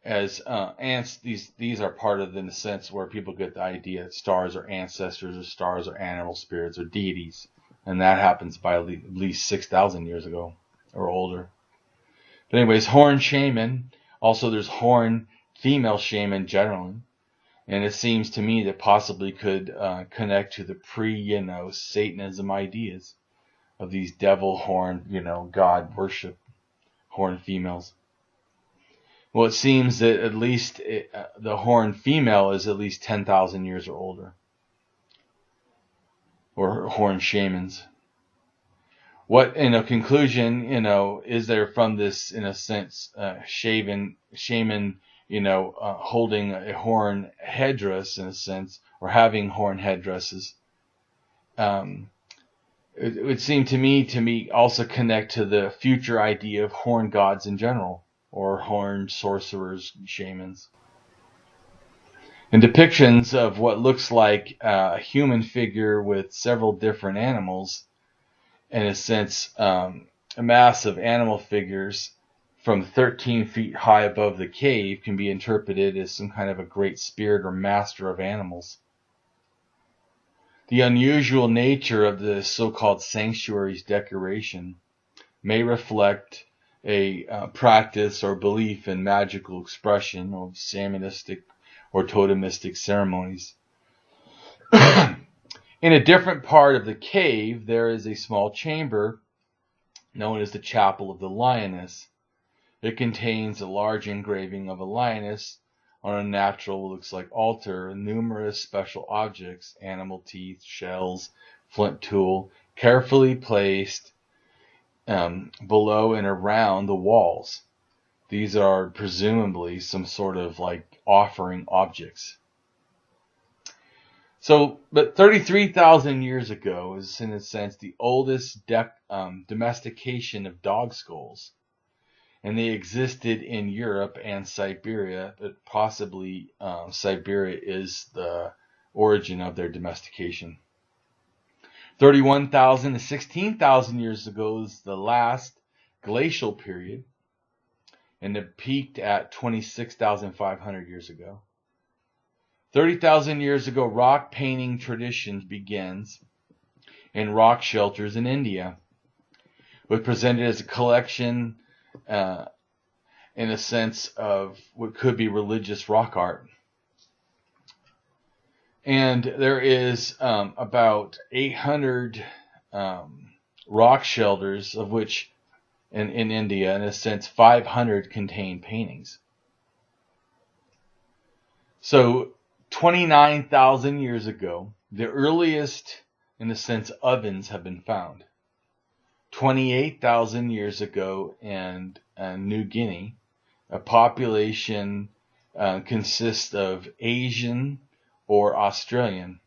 As ants, these are part of, in a sense, where people get the idea that stars are ancestors, or stars are animal spirits, or deities, and that happens by at least 6,000 years ago or older. But anyways, horned shaman. Also, there's horned female shaman generally, and it seems to me that possibly could connect to the Satanism ideas of these devil horned, god worship horned females. Well, it seems that at least the horned female is at least 10,000 years or older, or horned shamans. What, conclusion, is there from this, in a sense, shaman, holding a horn headdress, in a sense, or having horn headdresses? It would seem to me also connect to the future idea of horned gods in general, or horned sorcerers, shamans. And depictions of what looks like a human figure with several different animals, in a sense, a mass of animal figures from 13 feet high above the cave, can be interpreted as some kind of a great spirit or master of animals. The unusual nature of the so-called sanctuary's decoration may reflect a practice or belief in magical expression of shamanistic or totemistic ceremonies. In a different part of the cave, there is a small chamber known as the Chapel of the Lioness. It contains a large engraving of a lioness on a natural, looks like altar, and numerous special objects, animal teeth, shells, flint tool, carefully placed below and around the walls. These are presumably some sort of like offering objects. So, but 33,000 years ago is, in a sense, the oldest domestication of dog skulls. And they existed in Europe and Siberia, but possibly Siberia is the origin of their domestication. 31,000 to 16,000 years ago is the last glacial period, and it peaked at 26,500 years ago. 30,000 years ago, rock painting traditions begins in rock shelters in India. It was presented as a collection in a sense of what could be religious rock art. And there is about 800 rock shelters, of which in India, in a sense, 500 contain paintings. So 29,000 years ago, the earliest, in a sense, ovens have been found. 28,000 years ago in New Guinea, a population consists of Asian or Australian.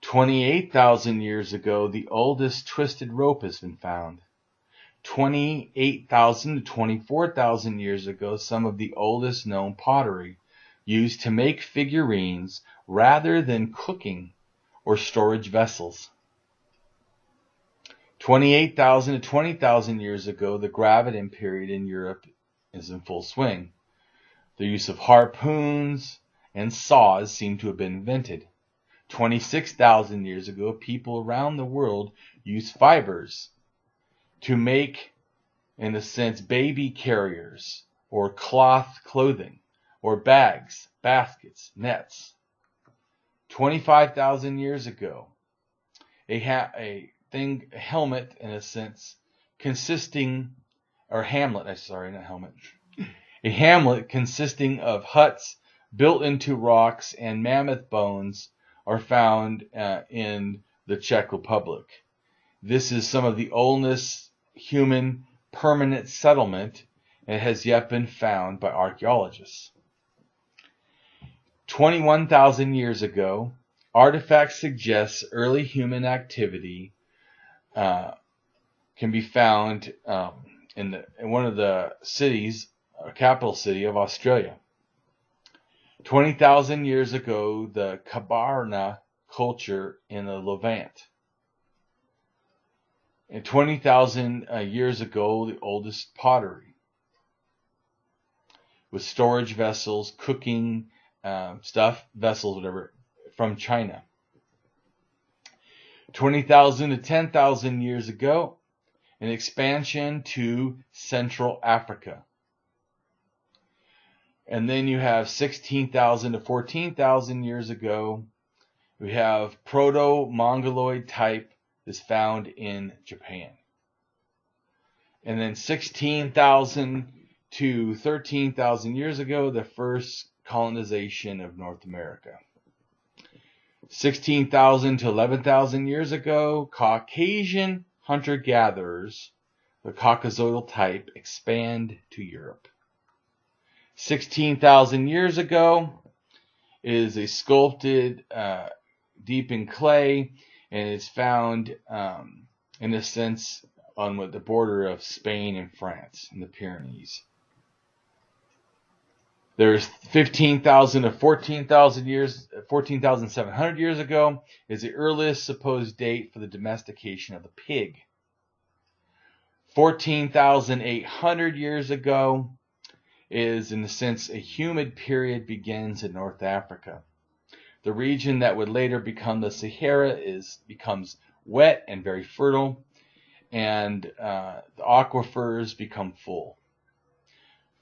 28,000 years ago, the oldest twisted rope has been found. 28,000 to 24,000 years ago, some of the oldest known pottery used to make figurines rather than cooking or storage vessels. 28,000 to 20,000 years ago, the Gravitan period in Europe is in full swing. The use of harpoons and saws seem to have been invented. 26,000 years ago, people around the world used fibers to make, in a sense, baby carriers or cloth clothing or bags, baskets, nets. 25,000 years ago, a helmet, in a sense, consisting, or hamlet, sorry, not helmet, a hamlet consisting of huts built into rocks and mammoth bones are found in the Czech Republic. This is some of the oldest human permanent settlement and has yet been found by archaeologists. 21,000 years ago, artifacts suggest early human activity can be found in one of the cities, capital city of Australia. 20,000 years ago, the Kabarna culture in the Levant. And 20,000 years ago, the oldest pottery with storage vessels, cooking stuff, vessels, whatever, from China. 20,000 to 10,000 years ago, an expansion to Central Africa. And then you have 16,000 to 14,000 years ago, we have Proto-Mongoloid type is found in Japan. And then 16,000 to 13,000 years ago, the first colonization of North America. 16,000 to 11,000 years ago, Caucasian hunter-gatherers, the Caucasoidal type, expand to Europe. 16,000 years ago is a sculpted deep in clay, and it's found in a sense on the border of Spain and France in the Pyrenees. There's 15,000 to 14,700 years ago is the earliest supposed date for the domestication of the pig. 14,800 years ago is, in a sense, a humid period begins in North Africa. The region that would later become the Sahara becomes wet and very fertile, and the aquifers become full.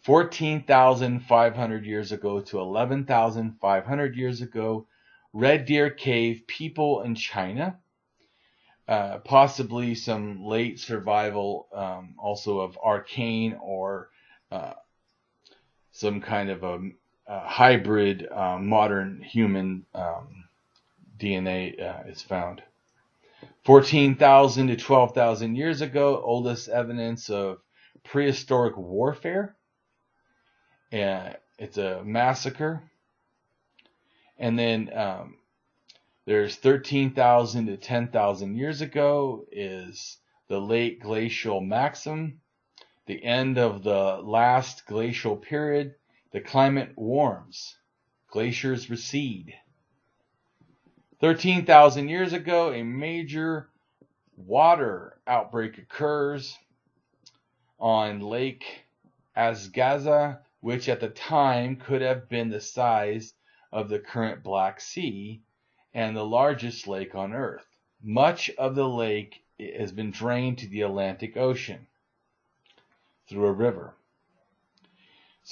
14,500 years ago to 11,500 years ago, Red Deer Cave people in China, possibly some late survival also of arcane or some kind of a hybrid modern human DNA is found. 14,000 to 12,000 years ago, oldest evidence of prehistoric warfare. It's a massacre. And then there's 13,000 to 10,000 years ago is the late glacial maximum, the end of the last glacial period. The climate warms, glaciers recede. 13,000 years ago, a major water outbreak occurs on Lake Asgaza, which at the time could have been the size of the current Black Sea and the largest lake on Earth. Much of the lake has been drained to the Atlantic Ocean through a river.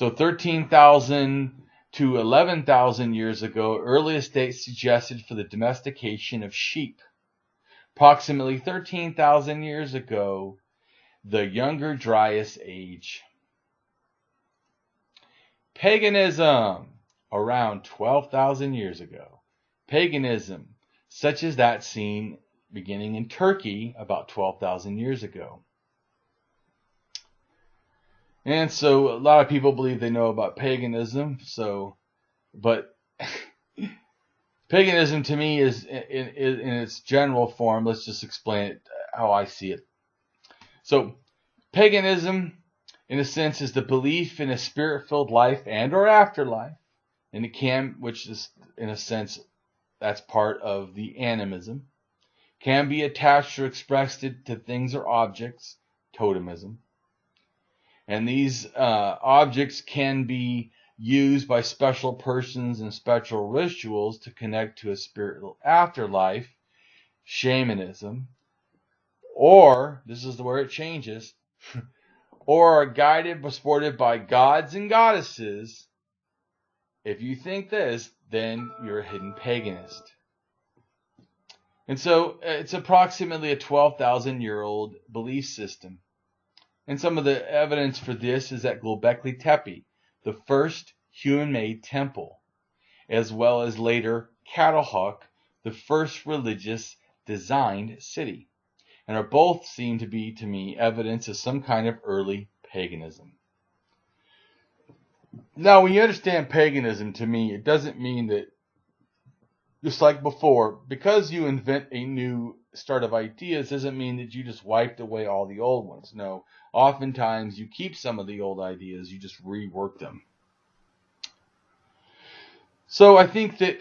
So 13,000 to 11,000 years ago, earliest dates suggested for the domestication of sheep. Approximately 13,000 years ago, the Younger Dryas Age. Paganism, around 12,000 years ago. Paganism, such as that seen beginning in Turkey about 12,000 years ago. And so a lot of people believe they know about paganism, but paganism to me is in its general form. Let's just explain it how I see it. So paganism, in a sense, is the belief in a spirit-filled life and or afterlife, and which is, in a sense, that's part of the animism, can be attached or expressed to things or objects, totemism. And these objects can be used by special persons and special rituals to connect to a spiritual afterlife, shamanism, or, this is where it changes, or are guided or supported by gods and goddesses. If you think this, then you're a hidden paganist. And so it's approximately a 12,000-year-old belief system. And some of the evidence for this is at Göbekli Tepe, the first human-made temple, as well as later Catalhoch, the first religious designed city, and are both seem to be, to me, evidence of some kind of early paganism. Now, when you understand paganism, to me, it doesn't mean that, just like before, because you invent a new start of ideas doesn't mean that you just wiped away all the old ones. No, oftentimes you keep some of the old ideas, you just rework them. So I think that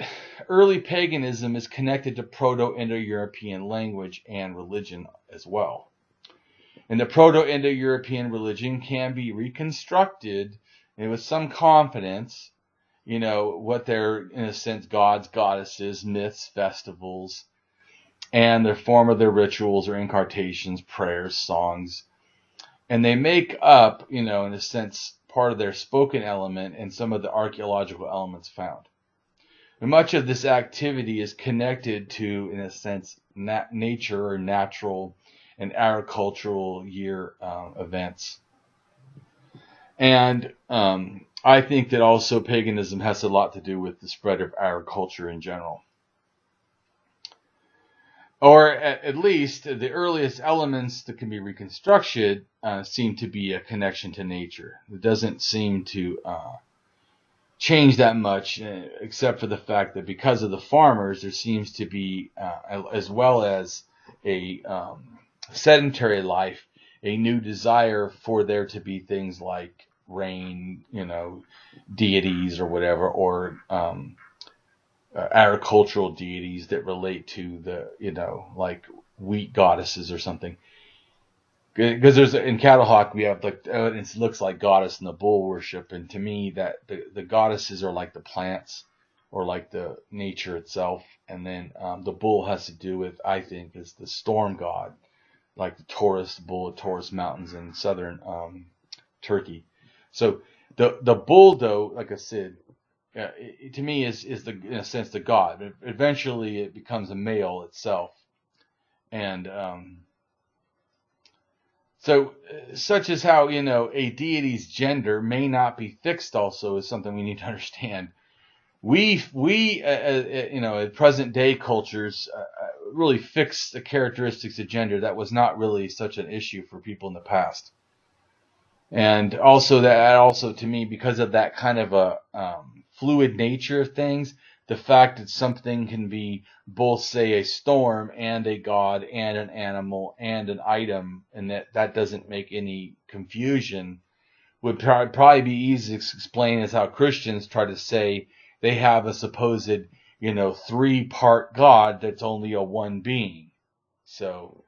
early paganism is connected to Proto-Indo-European language and religion as well. And the Proto-Indo-European religion can be reconstructed with some confidence, what they're, in a sense, gods, goddesses, myths, festivals, and the form of their rituals or incantations, prayers, songs. And they make up, in a sense, part of their spoken element and some of the archaeological elements found. And much of this activity is connected to, in a sense, nature or natural and agricultural year events. And I think that also paganism has a lot to do with the spread of agriculture in general. Or at least the earliest elements that can be reconstructed seem to be a connection to nature. It doesn't seem to change that much, except for the fact that because of the farmers, there seems to be, as well as a sedentary life, a new desire for there to be things like rain, deities or whatever, or agricultural deities that relate to the, like wheat goddesses or something. Because in Catalhoch we have it looks like goddess and the bull worship, and to me that the goddesses are like the plants or like the nature itself, and then the bull has to do with, I think, is the storm god, like the Taurus bull, Taurus mountains in southern Turkey. So the bull, though, like I said, to me is in a sense the god. Eventually it becomes a male itself, and so such as how a deity's gender may not be fixed also is something we need to understand. We at present day cultures really fix the characteristics of gender that was not really such an issue for people in the past. And also to me, because of that kind of a fluid nature of things, the fact that something can be both, say, a storm and a god and an animal and an item, and that doesn't make any confusion, would probably be easy to explain as how Christians try to say they have a supposed, 3-part God that's only a one being. So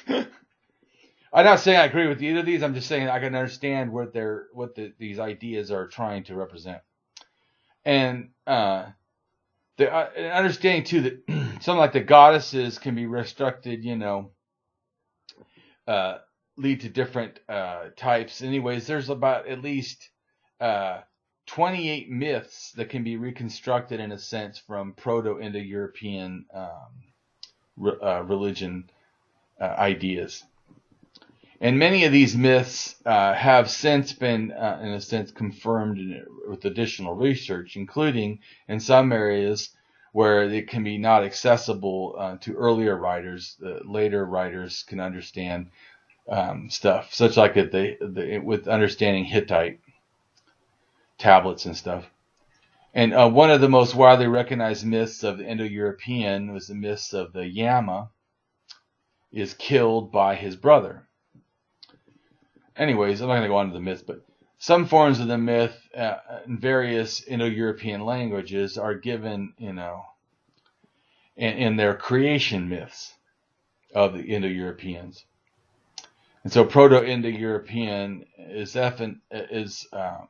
I'm not saying I agree with either of these. I'm just saying I can understand what these ideas are trying to represent. And the understanding too that something like the goddesses can be restricted, lead to different types. Anyways, there's about at least 28 myths that can be reconstructed in a sense from Proto-Indo-European religion ideas. And many of these myths have since been, in a sense, confirmed with additional research, including in some areas where it can be not accessible to earlier writers. Later writers can understand stuff, such like with understanding Hittite tablets and stuff. And one of the most widely recognized myths of the Indo-European was the myth of the Yama is killed by his brother. Anyways, I'm not going to go on to the myth, but some forms of the myth in various Indo-European languages are given, in their creation myths of the Indo-Europeans. And so Proto-Indo-European is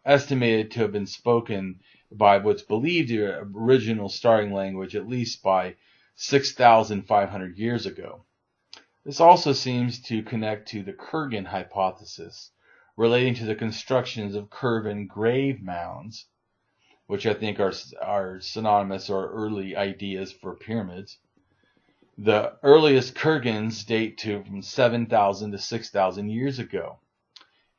estimated to have been spoken by what's believed the original starting language at least by 6,500 years ago. This also seems to connect to the Kurgan hypothesis relating to the constructions of Kurgan grave mounds, which I think are synonymous or early ideas for pyramids. The earliest Kurgans date to from 7,000 to 6,000 years ago,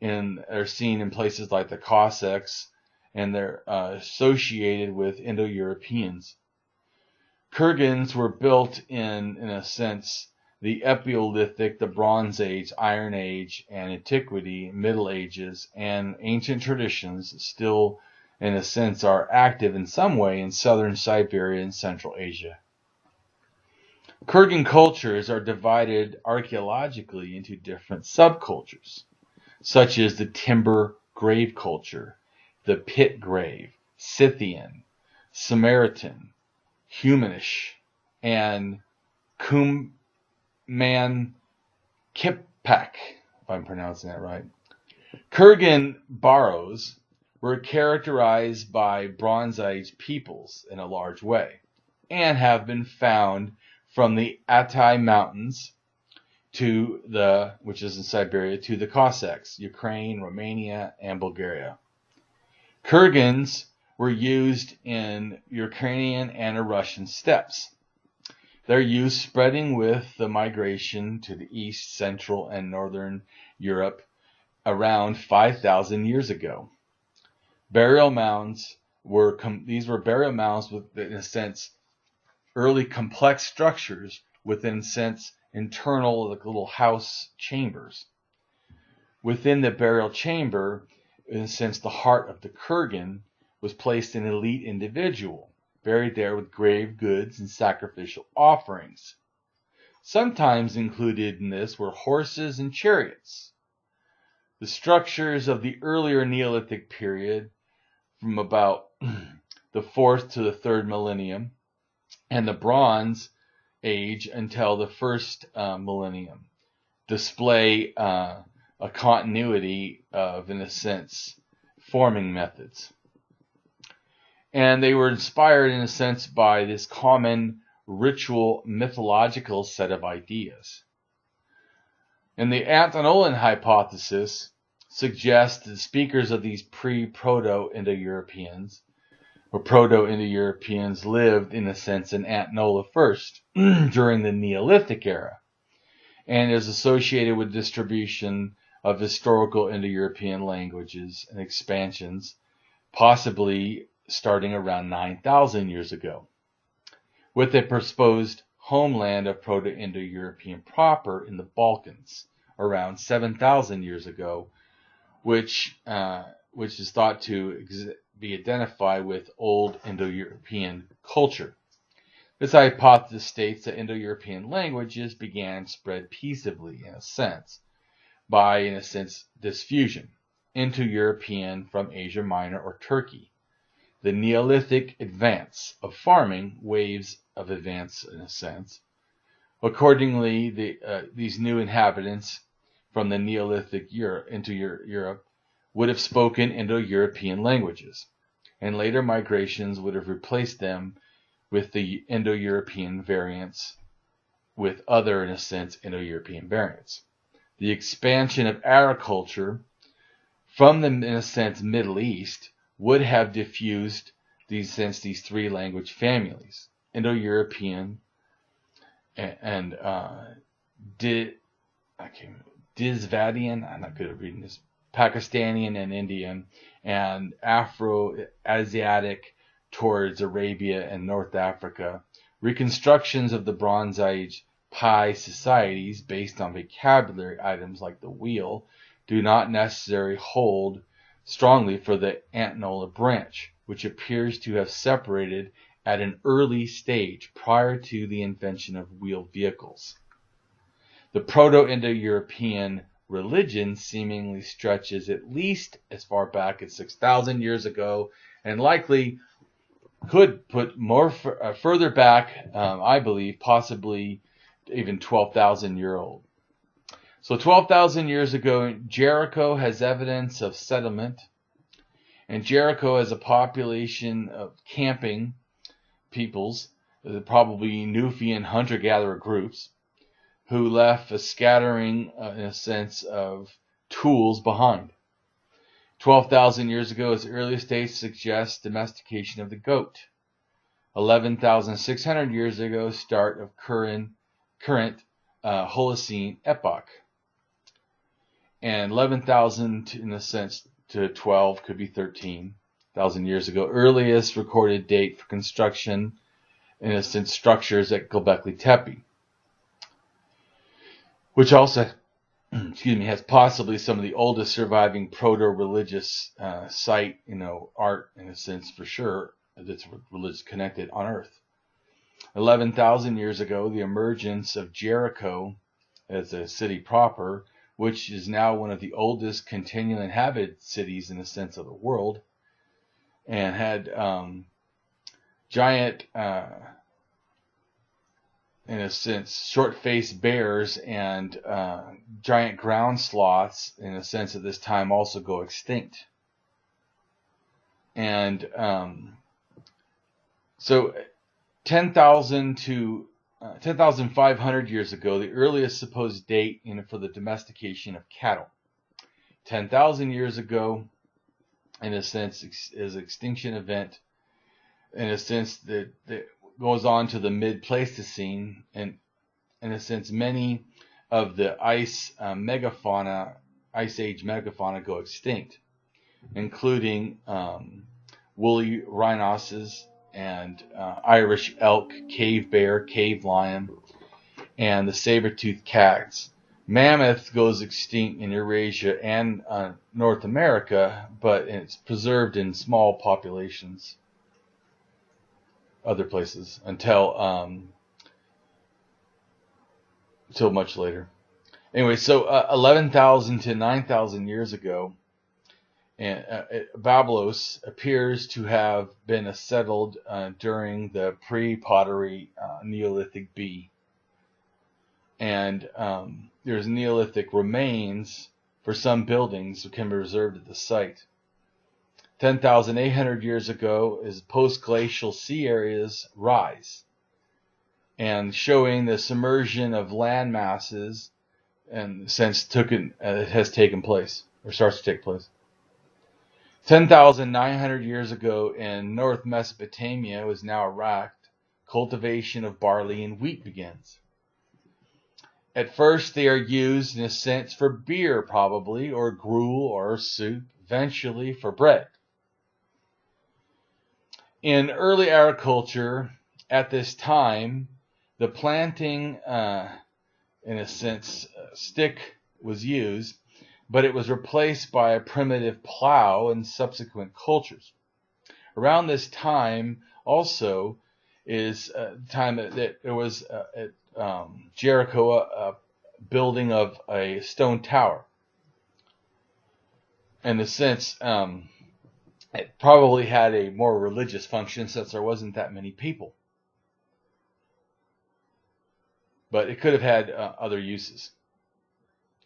and are seen in places like the Cossacks, and they're associated with Indo-Europeans. Kurgans were built in a sense, the Epiolithic, the Bronze Age, Iron Age, and Antiquity, Middle Ages, and ancient traditions still, in a sense, are active in some way in southern Siberia and Central Asia. Kurgan cultures are divided archaeologically into different subcultures, such as the timber grave culture, the pit grave, Scythian, Samaritan, Humanist, and Kumman Kipak, if I'm pronouncing that right. Kurgan barrows were characterized by Bronze Age peoples in a large way, and have been found from the Altai Mountains which is in Siberia, to the Cossacks, Ukraine, Romania, and Bulgaria. Kurgans were used in Ukrainian and Russian steppes. Their use spreading with the migration to the East, Central, and Northern Europe around 5,000 years ago. Burial mounds were burial mounds with, in a sense, early complex structures within, sense, internal little house chambers. Within the burial chamber, in a sense, the heart of the Kurgan was placed an elite individual, buried there with grave goods and sacrificial offerings. Sometimes included in this were horses and chariots. The structures of the earlier Neolithic period, from about the 4th to the 3rd millennium, and the Bronze Age until the 1st millennium, display a continuity of, in a sense, forming methods. And they were inspired, in a sense, by this common ritual mythological set of ideas. And the Anthologian hypothesis suggests the speakers of these pre-Proto-Indo-Europeans or Proto-Indo-Europeans lived, in a sense, in Antnola first during the Neolithic era, and is associated with distribution of historical Indo-European languages and expansions, possibly starting around 9,000 years ago, with a proposed homeland of Proto-Indo-European proper in the Balkans around 7,000 years ago, which is thought to be identified with Old Indo-European culture. This hypothesis states that Indo-European languages began to spread peaceably, in a sense, by, in a sense, diffusion into European from Asia Minor or Turkey. The Neolithic advance of farming, waves of advance, in a sense. Accordingly, these new inhabitants from the Neolithic into Europe would have spoken Indo-European languages, and later migrations would have replaced them with the Indo-European variants with other, in a sense, Indo-European variants. The expansion of agriculture from the, in a sense, Middle East would have diffused these three language families: Indo-European and Dizvadian. I'm not good at reading this. Pakistani and Indian, and Afro-Asiatic towards Arabia and North Africa. Reconstructions of the Bronze Age pie societies based on vocabulary items like the wheel do not necessarily hold strongly for the antenola branch, which appears to have separated at an early stage prior to the invention of wheeled vehicles. The Proto-Indo-European religion seemingly stretches at least as far back as 6,000 years ago, and likely could put more further back, I believe, possibly even 12,000 year old. So 12,000 years ago, Jericho has evidence of settlement, and Jericho has a population of camping peoples, probably Nubian hunter-gatherer groups, who left a scattering, in a sense, of tools behind. 12,000 years ago, its earliest dates suggest domestication of the goat. 11,600 years ago, start of current Holocene epoch. And 11,000, in a sense, to 12 could be 13,000 years ago. Earliest recorded date for construction, in a sense, structures at Göbekli Tepe, which also, has possibly some of the oldest surviving proto-religious site, art, in a sense, for sure, that's religious connected on Earth. 11,000 years ago, the emergence of Jericho as a city proper, which is now one of the oldest continually inhabited cities in the sense of the world, and had giant, in a sense, short-faced bears and giant ground sloths, in a sense, at this time also go extinct. And so 10,000 to 10,500 years ago, the earliest supposed date for the domestication of cattle. 10,000 years ago, in a sense, is an extinction event, in a sense that goes on to the mid-Pleistocene, and in a sense, many of the Ice Age megafauna go extinct, including woolly rhinoceros and Irish elk, cave bear, cave lion, and the saber-toothed cats. Mammoth goes extinct in Eurasia and North America, but it's preserved in small populations other places until much later. Anyway, so 11,000 to 9,000 years ago, and Babylon appears to have been settled during the pre-pottery Neolithic B. And there's Neolithic remains for some buildings that can be preserved at the site. 10,800 years ago is post-glacial sea areas rise, and showing the submersion of land masses, and since it has taken place or starts to take place. 10,900 years ago in North Mesopotamia, was now Iraq, cultivation of barley and wheat begins. At first, they are used in a sense for beer, probably, or gruel or soup, eventually for bread. In early agriculture, at this time, the planting, in a sense, stick was used, but it was replaced by a primitive plow in subsequent cultures. Around this time, also, is the time that there was at Jericho a building of a stone tower. In the sense, it probably had a more religious function since there wasn't that many people. But it could have had other uses.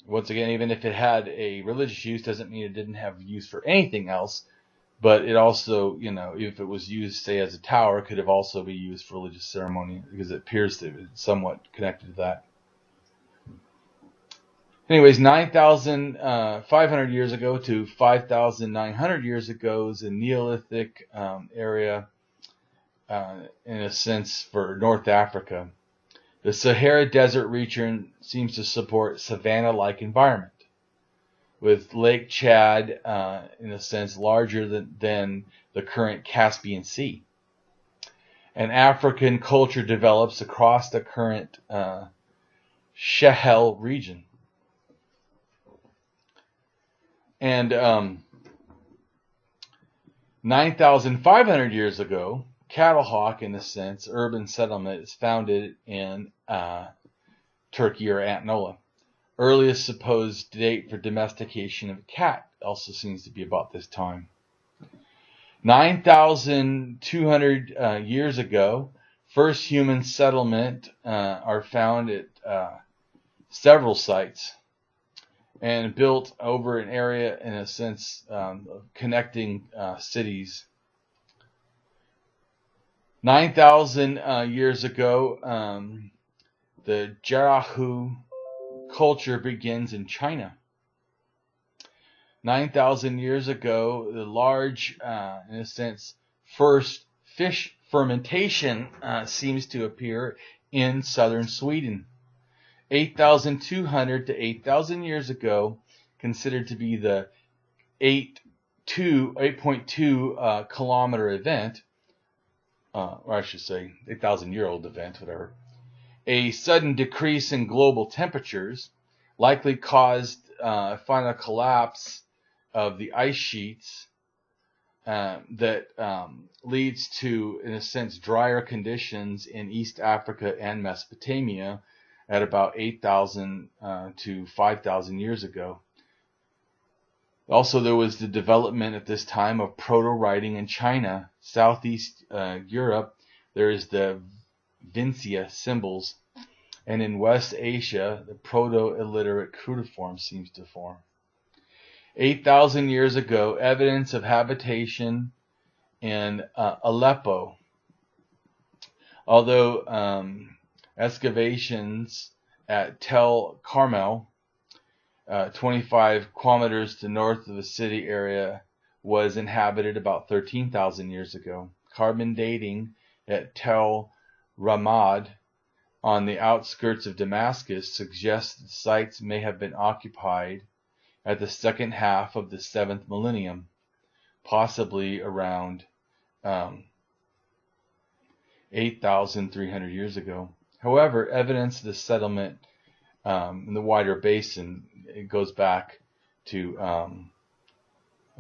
Once again, even if it had a religious use, doesn't mean it didn't have use for anything else. But it also, if it was used, say, as a tower, could have also be used for religious ceremony, because it appears to be somewhat connected to that. Anyways, 9,500 years ago to 5,900 years ago is a Neolithic area, in a sense, for North Africa. The Sahara Desert region seems to support savanna-like environment, with Lake Chad, in a sense, larger than the current Caspian Sea. And African culture develops across the current Sahel region. And 9,500 years ago, Cattle Hawk, in a sense, urban settlement is founded in Turkey or Anatolia. Earliest supposed date for domestication of a cat also seems to be about this time. 9,200 years ago, first human settlement are found at several sites and built over an area, in a sense, connecting cities. 9,000 years ago, the Jarahu culture begins in China. 9,000 years ago, the large, in a sense, first fish fermentation seems to appear in southern Sweden. 8,200 to 8,000 years ago, considered to be the 8.2 kilometer event, or I should say 8,000-year-old event, whatever. A sudden decrease in global temperatures likely caused final collapse of the ice sheets that leads to, in a sense, drier conditions in East Africa and Mesopotamia at about 8,000 to 5,000 years ago. Also, there was the development at this time of proto-writing in China. Southeast Europe, there is the Vincia symbols. And in West Asia, the proto-illiterate cuneiform seems to form. 8,000 years ago, evidence of habitation in Aleppo. Although excavations at Tel Carmel, 25 kilometers to north of the city area, was inhabited about 13,000 years ago. Carbon dating at Tel Ramad on the outskirts of Damascus suggests the sites may have been occupied at the second half of the 7th millennium, possibly around 8,300 years ago. However, evidence of the settlement in the wider basin, it goes back to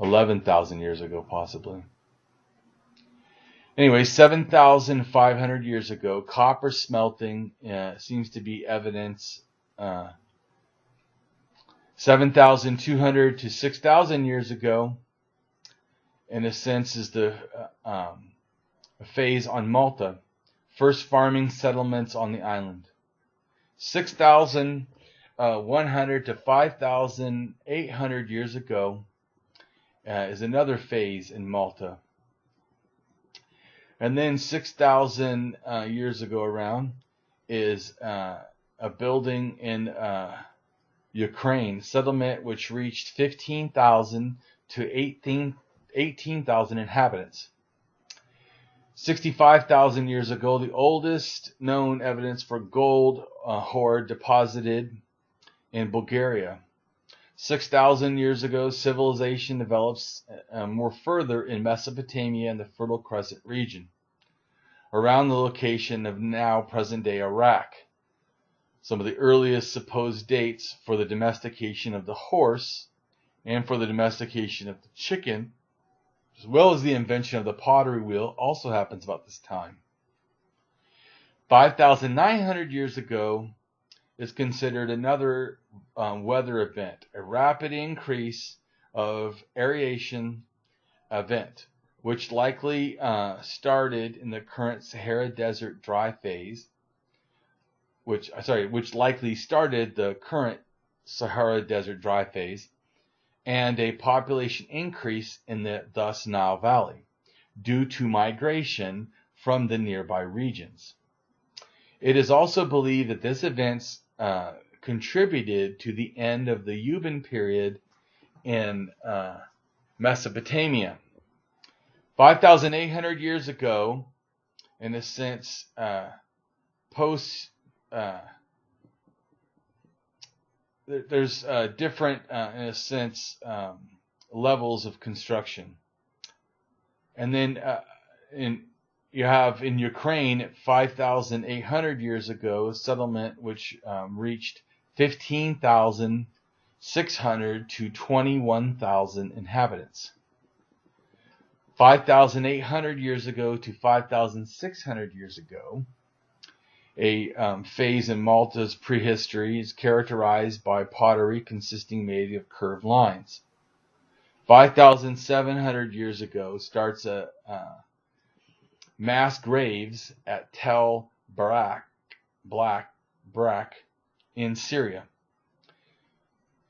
11,000 years ago, possibly. Anyway, 7,500 years ago, copper smelting seems to be evidence. 7,200 to 6,000 years ago, in a sense, is the phase on Malta. First farming settlements on the island. 6,100 to 5,800 years ago is another phase in Malta. And then 6,000 years ago around is a building in Ukraine, settlement which reached 15,000 to 18,000 inhabitants. 65,000 years ago, the oldest known evidence for gold hoard deposited in Bulgaria. 6,000 years ago, civilization develops more further in Mesopotamia and the Fertile Crescent region, around the location of now present-day Iraq. Some of the earliest supposed dates for the domestication of the horse and for the domestication of the chicken, as well as the invention of the pottery wheel, also happens about this time. 5,900 years ago is considered another weather event, a rapid increase of aeration event, which likely started in the current Sahara Desert dry phase, which likely started the current Sahara Desert dry phase, and a population increase in the thus Nile Valley due to migration from the nearby regions. It is also believed that this event contributed to the end of the Yuban period in Mesopotamia. 5,800 years ago, in a sense, there's different, in a sense, levels of construction. And then you have in Ukraine, 5,800 years ago, a settlement which reached 15,600 to 21,000 inhabitants. 5,800 years ago to 5,600 years ago, a phase in Malta's prehistory is characterized by pottery consisting mainly of curved lines. 5,700 years ago starts a mass graves at Tel Barak in Syria.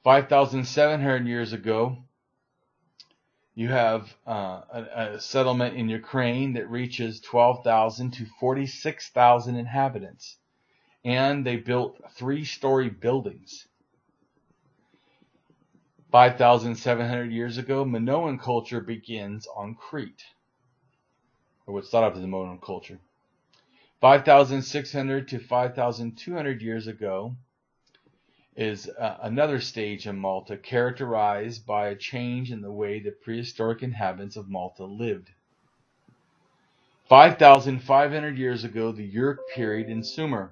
5,700 years ago, you have a settlement in Ukraine that reaches 12,000 to 46,000 inhabitants, and they built 3-story buildings. 5,700 years ago, Minoan culture begins on Crete, or what's thought of as the Minoan culture. 5,600 to 5,200 years ago is another stage in Malta characterized by a change in the way the prehistoric inhabitants of Malta lived. 5,500 years ago, the Uruk period in Sumer.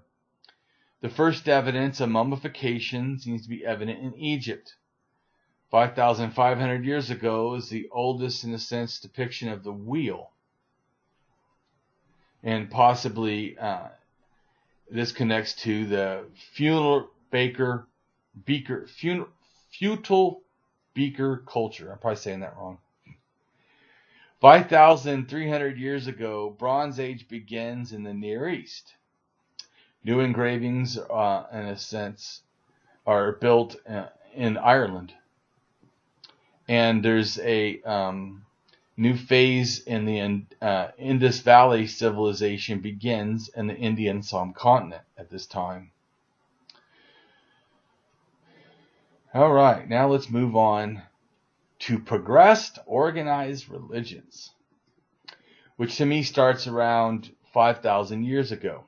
The first evidence of mummification seems to be evident in Egypt. 5,500 years ago is the oldest, in a sense, depiction of the wheel. And possibly this connects to the feudal beaker culture. I'm probably saying that wrong. 5,300 years ago, Bronze Age begins in the Near East. New engravings, in a sense, are built in Ireland. And there's a new phase in the Indus Valley civilization begins in the Indian subcontinent at this time. All right, now let's move on to progressed organized religions, which to me starts around 5,000 years ago.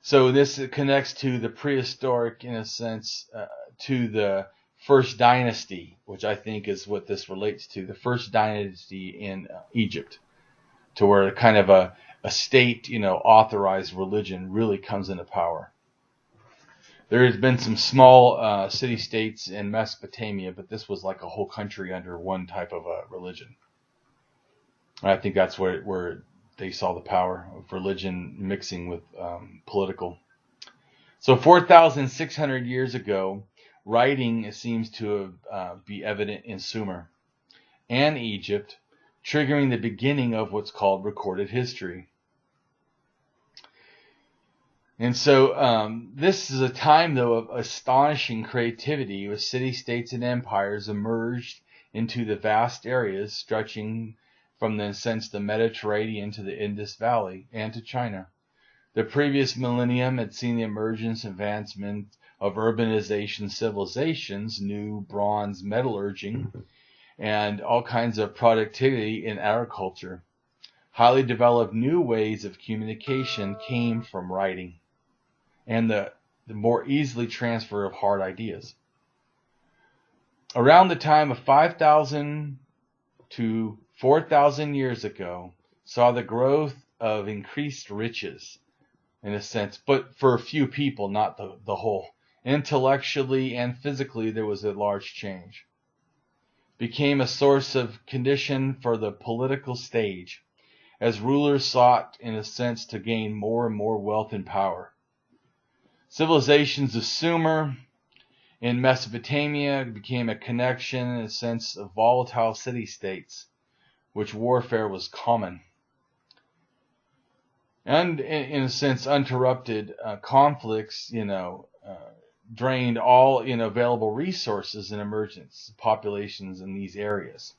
So this connects to the prehistoric, in a sense, to the first dynasty, which I think is what this relates to, the first dynasty in Egypt, to where kind of a state, authorized religion really comes into power. There has been some small city-states in Mesopotamia, but this was like a whole country under one type of a religion. And I think that's where they saw the power of religion mixing with political. So 4,600 years ago, writing seems to be evident in Sumer and Egypt, triggering the beginning of what's called recorded history. And so this is a time, though, of astonishing creativity, with city-states and empires emerged into the vast areas stretching from, in a sense, the Mediterranean to the Indus Valley and to China. The previous millennium had seen the emergence and advancement of urbanization civilizations, new bronze metallurgy, and all kinds of productivity in agriculture. Highly developed new ways of communication came from writing, and the more easily transfer of hard ideas. Around the time of 5,000 to 4,000 years ago, saw the growth of increased riches, in a sense, but for a few people, not the whole. Intellectually and physically, there was a large change. Became a source of condition for the political stage, as rulers sought, in a sense, to gain more and more wealth and power. Civilizations of Sumer in Mesopotamia became a connection, in a sense, of volatile city-states, which warfare was common. And, in a sense, uninterrupted conflicts, drained all available resources and emergence populations in these areas.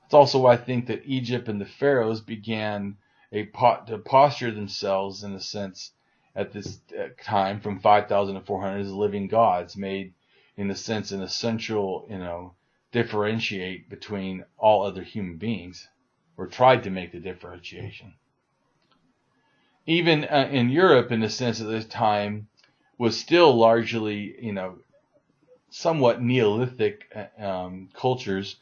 It's also why I think that Egypt and the pharaohs began to posture themselves, in a sense, at this time from 5,000 to 400 as living gods, made in a sense an essential, differentiate between all other human beings, or tried to make the differentiation. Even in Europe, in the sense at this time, was still largely, somewhat Neolithic cultures,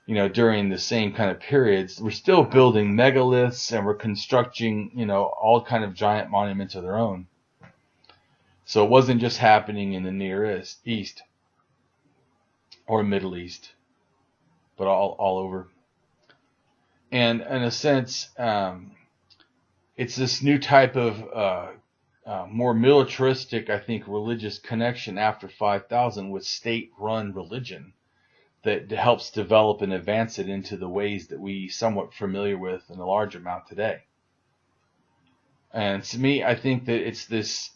during the same kind of periods. We're still building megaliths, and we're constructing, all kind of giant monuments of their own. So it wasn't just happening in the Near East or Middle East, but all over. And in a sense, it's this new type of more militaristic, I think, religious connection after 5,000 with state-run religion that helps develop and advance it into the ways that we somewhat familiar with in a large amount today. And to me, I think that it's this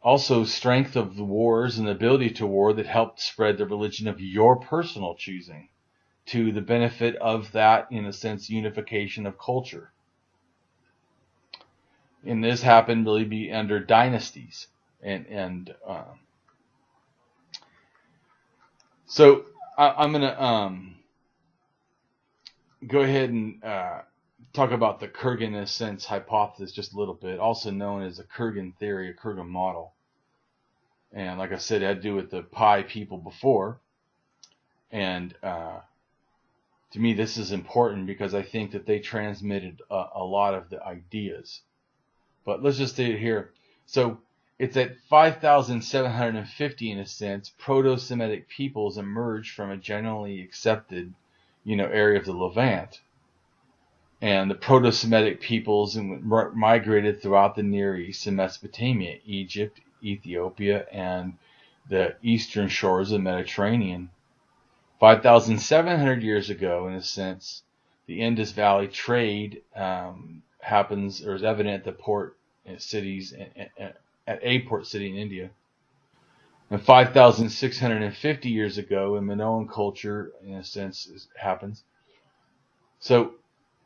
also strength of the wars and the ability to war that helped spread the religion of your personal choosing to the benefit of that, in a sense, unification of culture. And this happened really be under dynasties. So I'm going to go ahead and talk about the Kurgan, in a sense, hypothesis just a little bit, also known as a Kurgan theory, a Kurgan model. And like I said, it had to do with the Pi people before. And to me, this is important because I think that they transmitted a lot of the ideas. But let's just stay here. So it's at 5,750, in a sense, Proto-Semitic peoples emerged from a generally accepted, area of the Levant. And the Proto-Semitic peoples migrated throughout the Near East and Mesopotamia, Egypt, Ethiopia, and the eastern shores of the Mediterranean. 5,700 years ago, in a sense, the Indus Valley trade happens, or is evident at the port cities, at a port city in India. And 5,650 years ago, in Minoan culture, in a sense, happens. So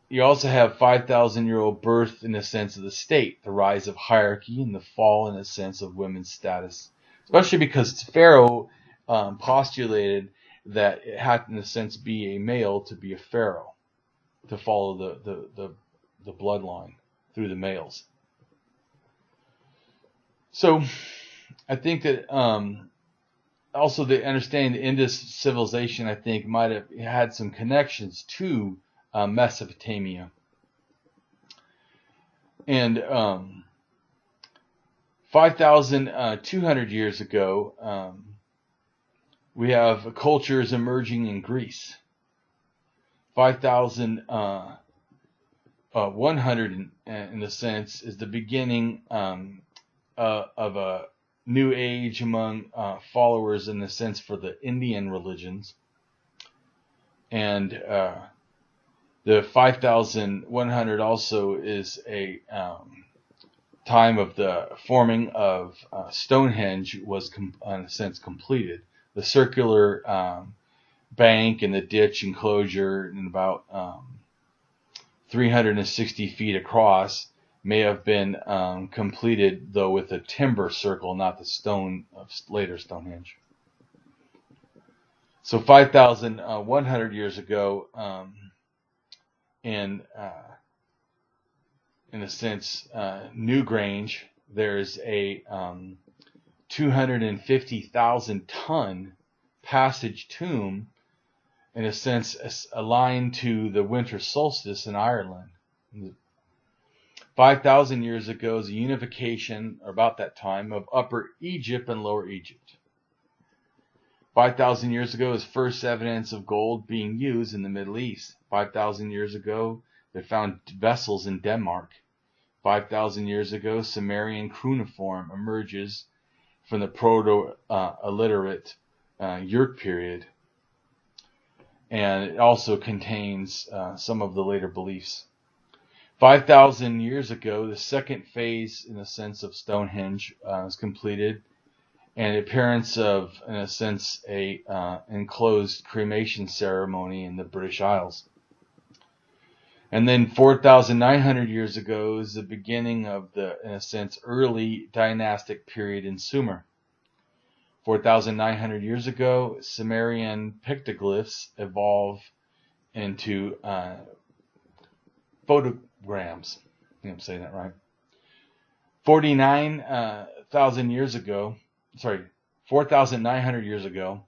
you also have 5,000-year-old birth, in the sense of the state, the rise of hierarchy, and the fall, in a sense, of women's status. Especially because Pharaoh postulated that it had, in a sense, be a male to be a pharaoh, to follow the bloodline through the males. So I think that also the understanding the Indus civilization, I think, might have had some connections to Mesopotamia. And 5,200 years ago, we have cultures emerging in Greece. 5,100, in a sense, is the beginning of a new age among followers, in a sense, for the Indian religions. And the 5,100 also is a time of the forming of Stonehenge was, in a sense, completed. The circular bank and the ditch enclosure, and about 360 feet across, may have been completed, though, with a timber circle, not the stone of later Stonehenge. So 5,100 years ago, in a sense, Newgrange, there's a 250,000 ton passage tomb, in a sense, aligned to the winter solstice in Ireland. 5,000 years ago is a unification, or about that time, of Upper Egypt and Lower Egypt. 5,000 years ago is first evidence of gold being used in the Middle East. 5,000 years ago, they found vessels in Denmark. 5,000 years ago, Sumerian cuneiform emerges from the Proto-Illiterate Yurt period. And it also contains some of the later beliefs. 5,000 years ago, the second phase, in a sense, of Stonehenge was completed, and the appearance of, in a sense, a enclosed cremation ceremony in the British Isles. And then 4,900 years ago is the beginning of the, in a sense, early dynastic period in Sumer. 4,900 years ago, Sumerian pictoglyphs evolve into photograms. I think I'm saying that right. 4,900 years ago,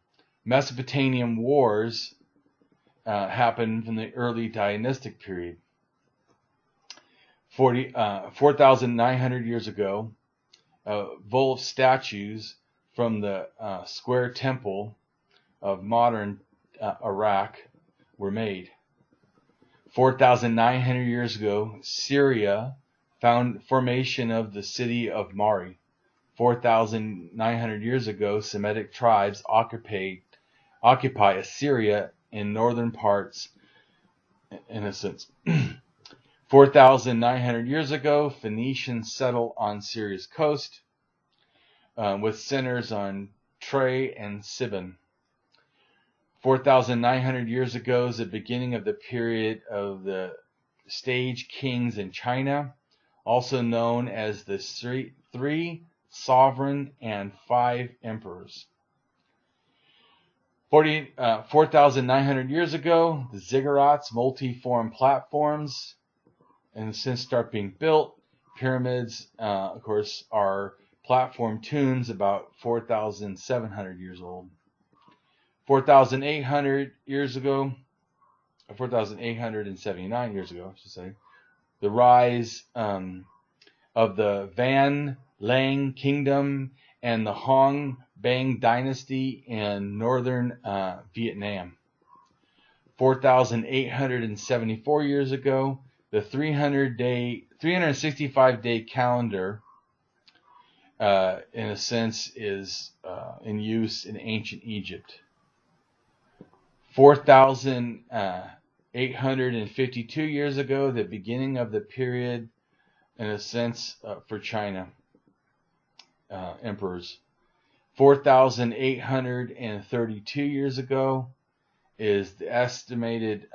Mesopotamian wars happened in the early dynastic period. 4,900 years ago, Volf statues from the square temple of modern Iraq were made. 4,900 years ago, Syria found formation of the city of Mari. 4,900 years ago, Semitic tribes occupy Assyria in northern parts, in a sense. 4,900 years ago, Phoenicians settled on Syria's coast, with centers on Trey and Sibin. 4,900 years ago is the beginning of the period of the stage kings in China, also known as the 3 sovereign and 5 emperors. 4,900 years ago, the ziggurats, multi-form platforms, and since start being built. Pyramids, of course, are platform tombs about 4,700 years old. 4,800 years ago, 4,879 years ago, I should say, the rise of the Van Lang Kingdom and the Hong Bang Dynasty in northern Vietnam. 4,874 years ago, the 365-day calendar, in a sense, is in use in ancient Egypt. 4,852 years ago, the beginning of the period, in a sense, for China, emperors. 4,832 years ago is the estimated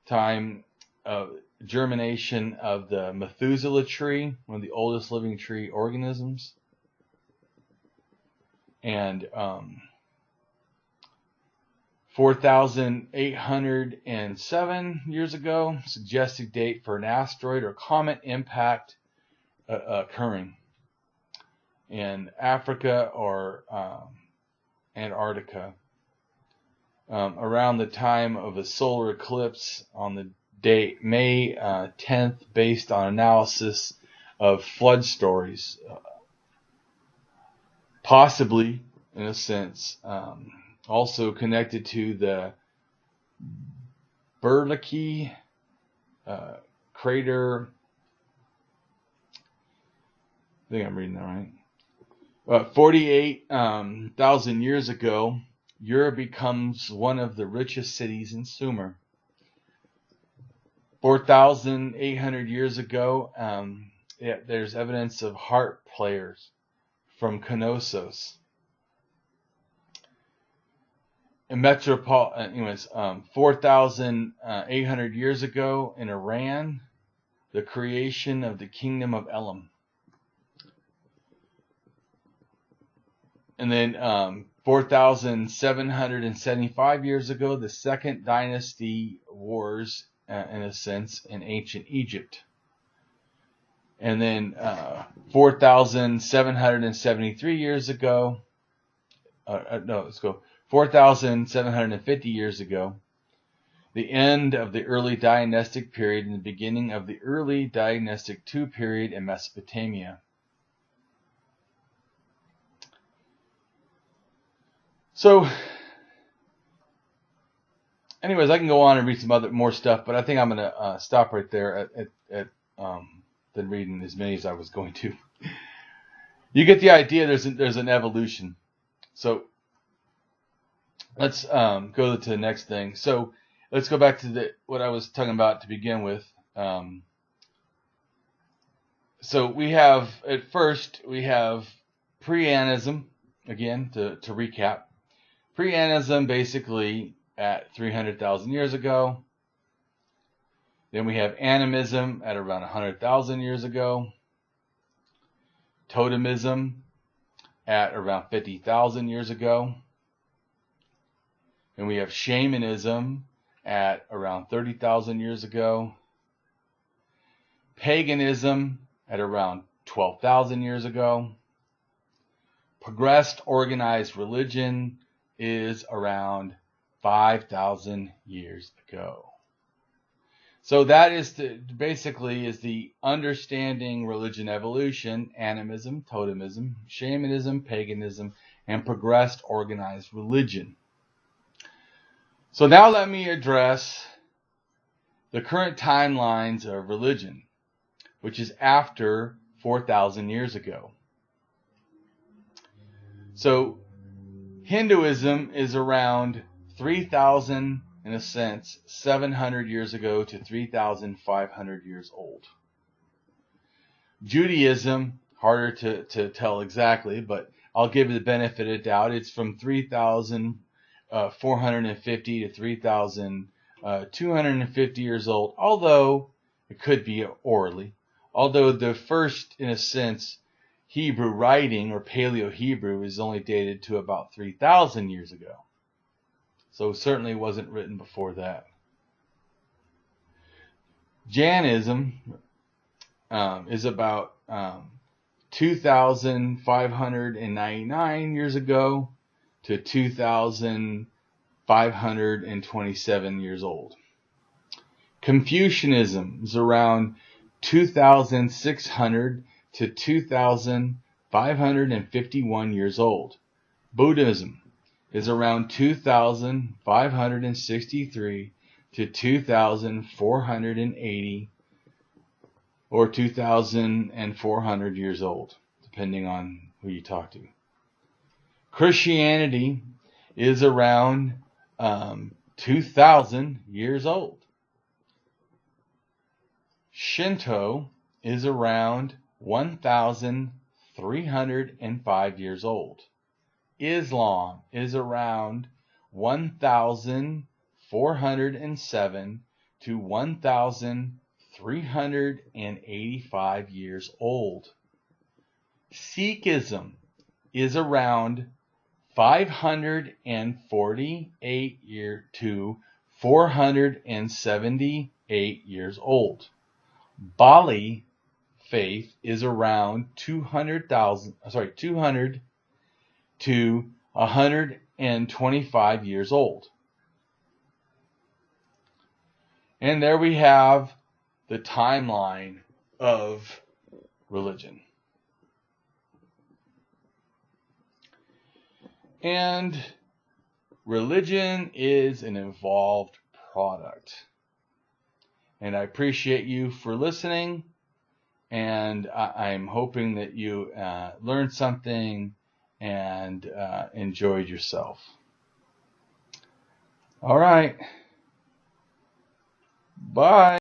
time of germination of the Methuselah tree, one of the oldest living tree organisms. And 4,807 years ago, suggested date for an asteroid or comet impact occurring in Africa or Antarctica, around the time of a solar eclipse on the date May 10th, based on analysis of flood stories, possibly, in a sense, also connected to the Berliki crater. I think I'm reading that right. 48,000 years ago, Europe becomes one of the richest cities in Sumer. 4,800 years ago, there's evidence of harp players from Knossos. In 4,800 years ago in Iran, the creation of the Kingdom of Elam. And then 4,775 years ago, the Second Dynasty Wars, in a sense, in ancient Egypt. And then 4,773 years ago, 4,750 years ago, the end of the early dynastic period and the beginning of the early dynastic II period in Mesopotamia. So, anyways, I can go on and read some more stuff, but I think I'm going to stop right there than reading as many as I was going to. You get the idea. There's an evolution. So let's go to the next thing. So let's go back to what I was talking about to begin with. So we have, at first, we have Pre-Animism, again, to recap. Pre-Animism basically at 300,000 years ago Then we have animism at around 100,000 years ago. Totemism at around 50,000 years ago. And we have shamanism at around 30,000 years ago. Paganism at around 12,000 years ago. Progressed organized religion is around 5,000 years ago. So that is basically is the understanding religion evolution: animism, totemism, shamanism, paganism, and progressed organized religion. So now let me address the current timelines of religion, which is after 4,000 years ago. So Hinduism is around 3,000, in a sense, 700 years ago to 3,500 years old. Judaism, harder to tell exactly, but I'll give you the benefit of the doubt. It's from 3,450 to 3,250 years old, although it could be orally. Although the first, in a sense, Hebrew writing, or Paleo-Hebrew, is only dated to about 3,000 years ago. So certainly wasn't written before that. Jainism is about 2,599 years ago to 2,527 years old. Confucianism is around 2,600 to 2,551 years old. Buddhism is around 2,563 to 2,480 or 2,400 years old, depending on who you talk to. Christianity is around 2,000 years old. Shinto is around 1,305 years old. Islam is around 1,407 to 1,385 years old. Sikhism is around 548 to 478 years old. Bali faith is around 200 to 125 years old. And there we have the timeline of religion. And religion is an evolved product. And I appreciate you for listening. And I'm hoping that you learned something and enjoyed yourself. All right. Bye.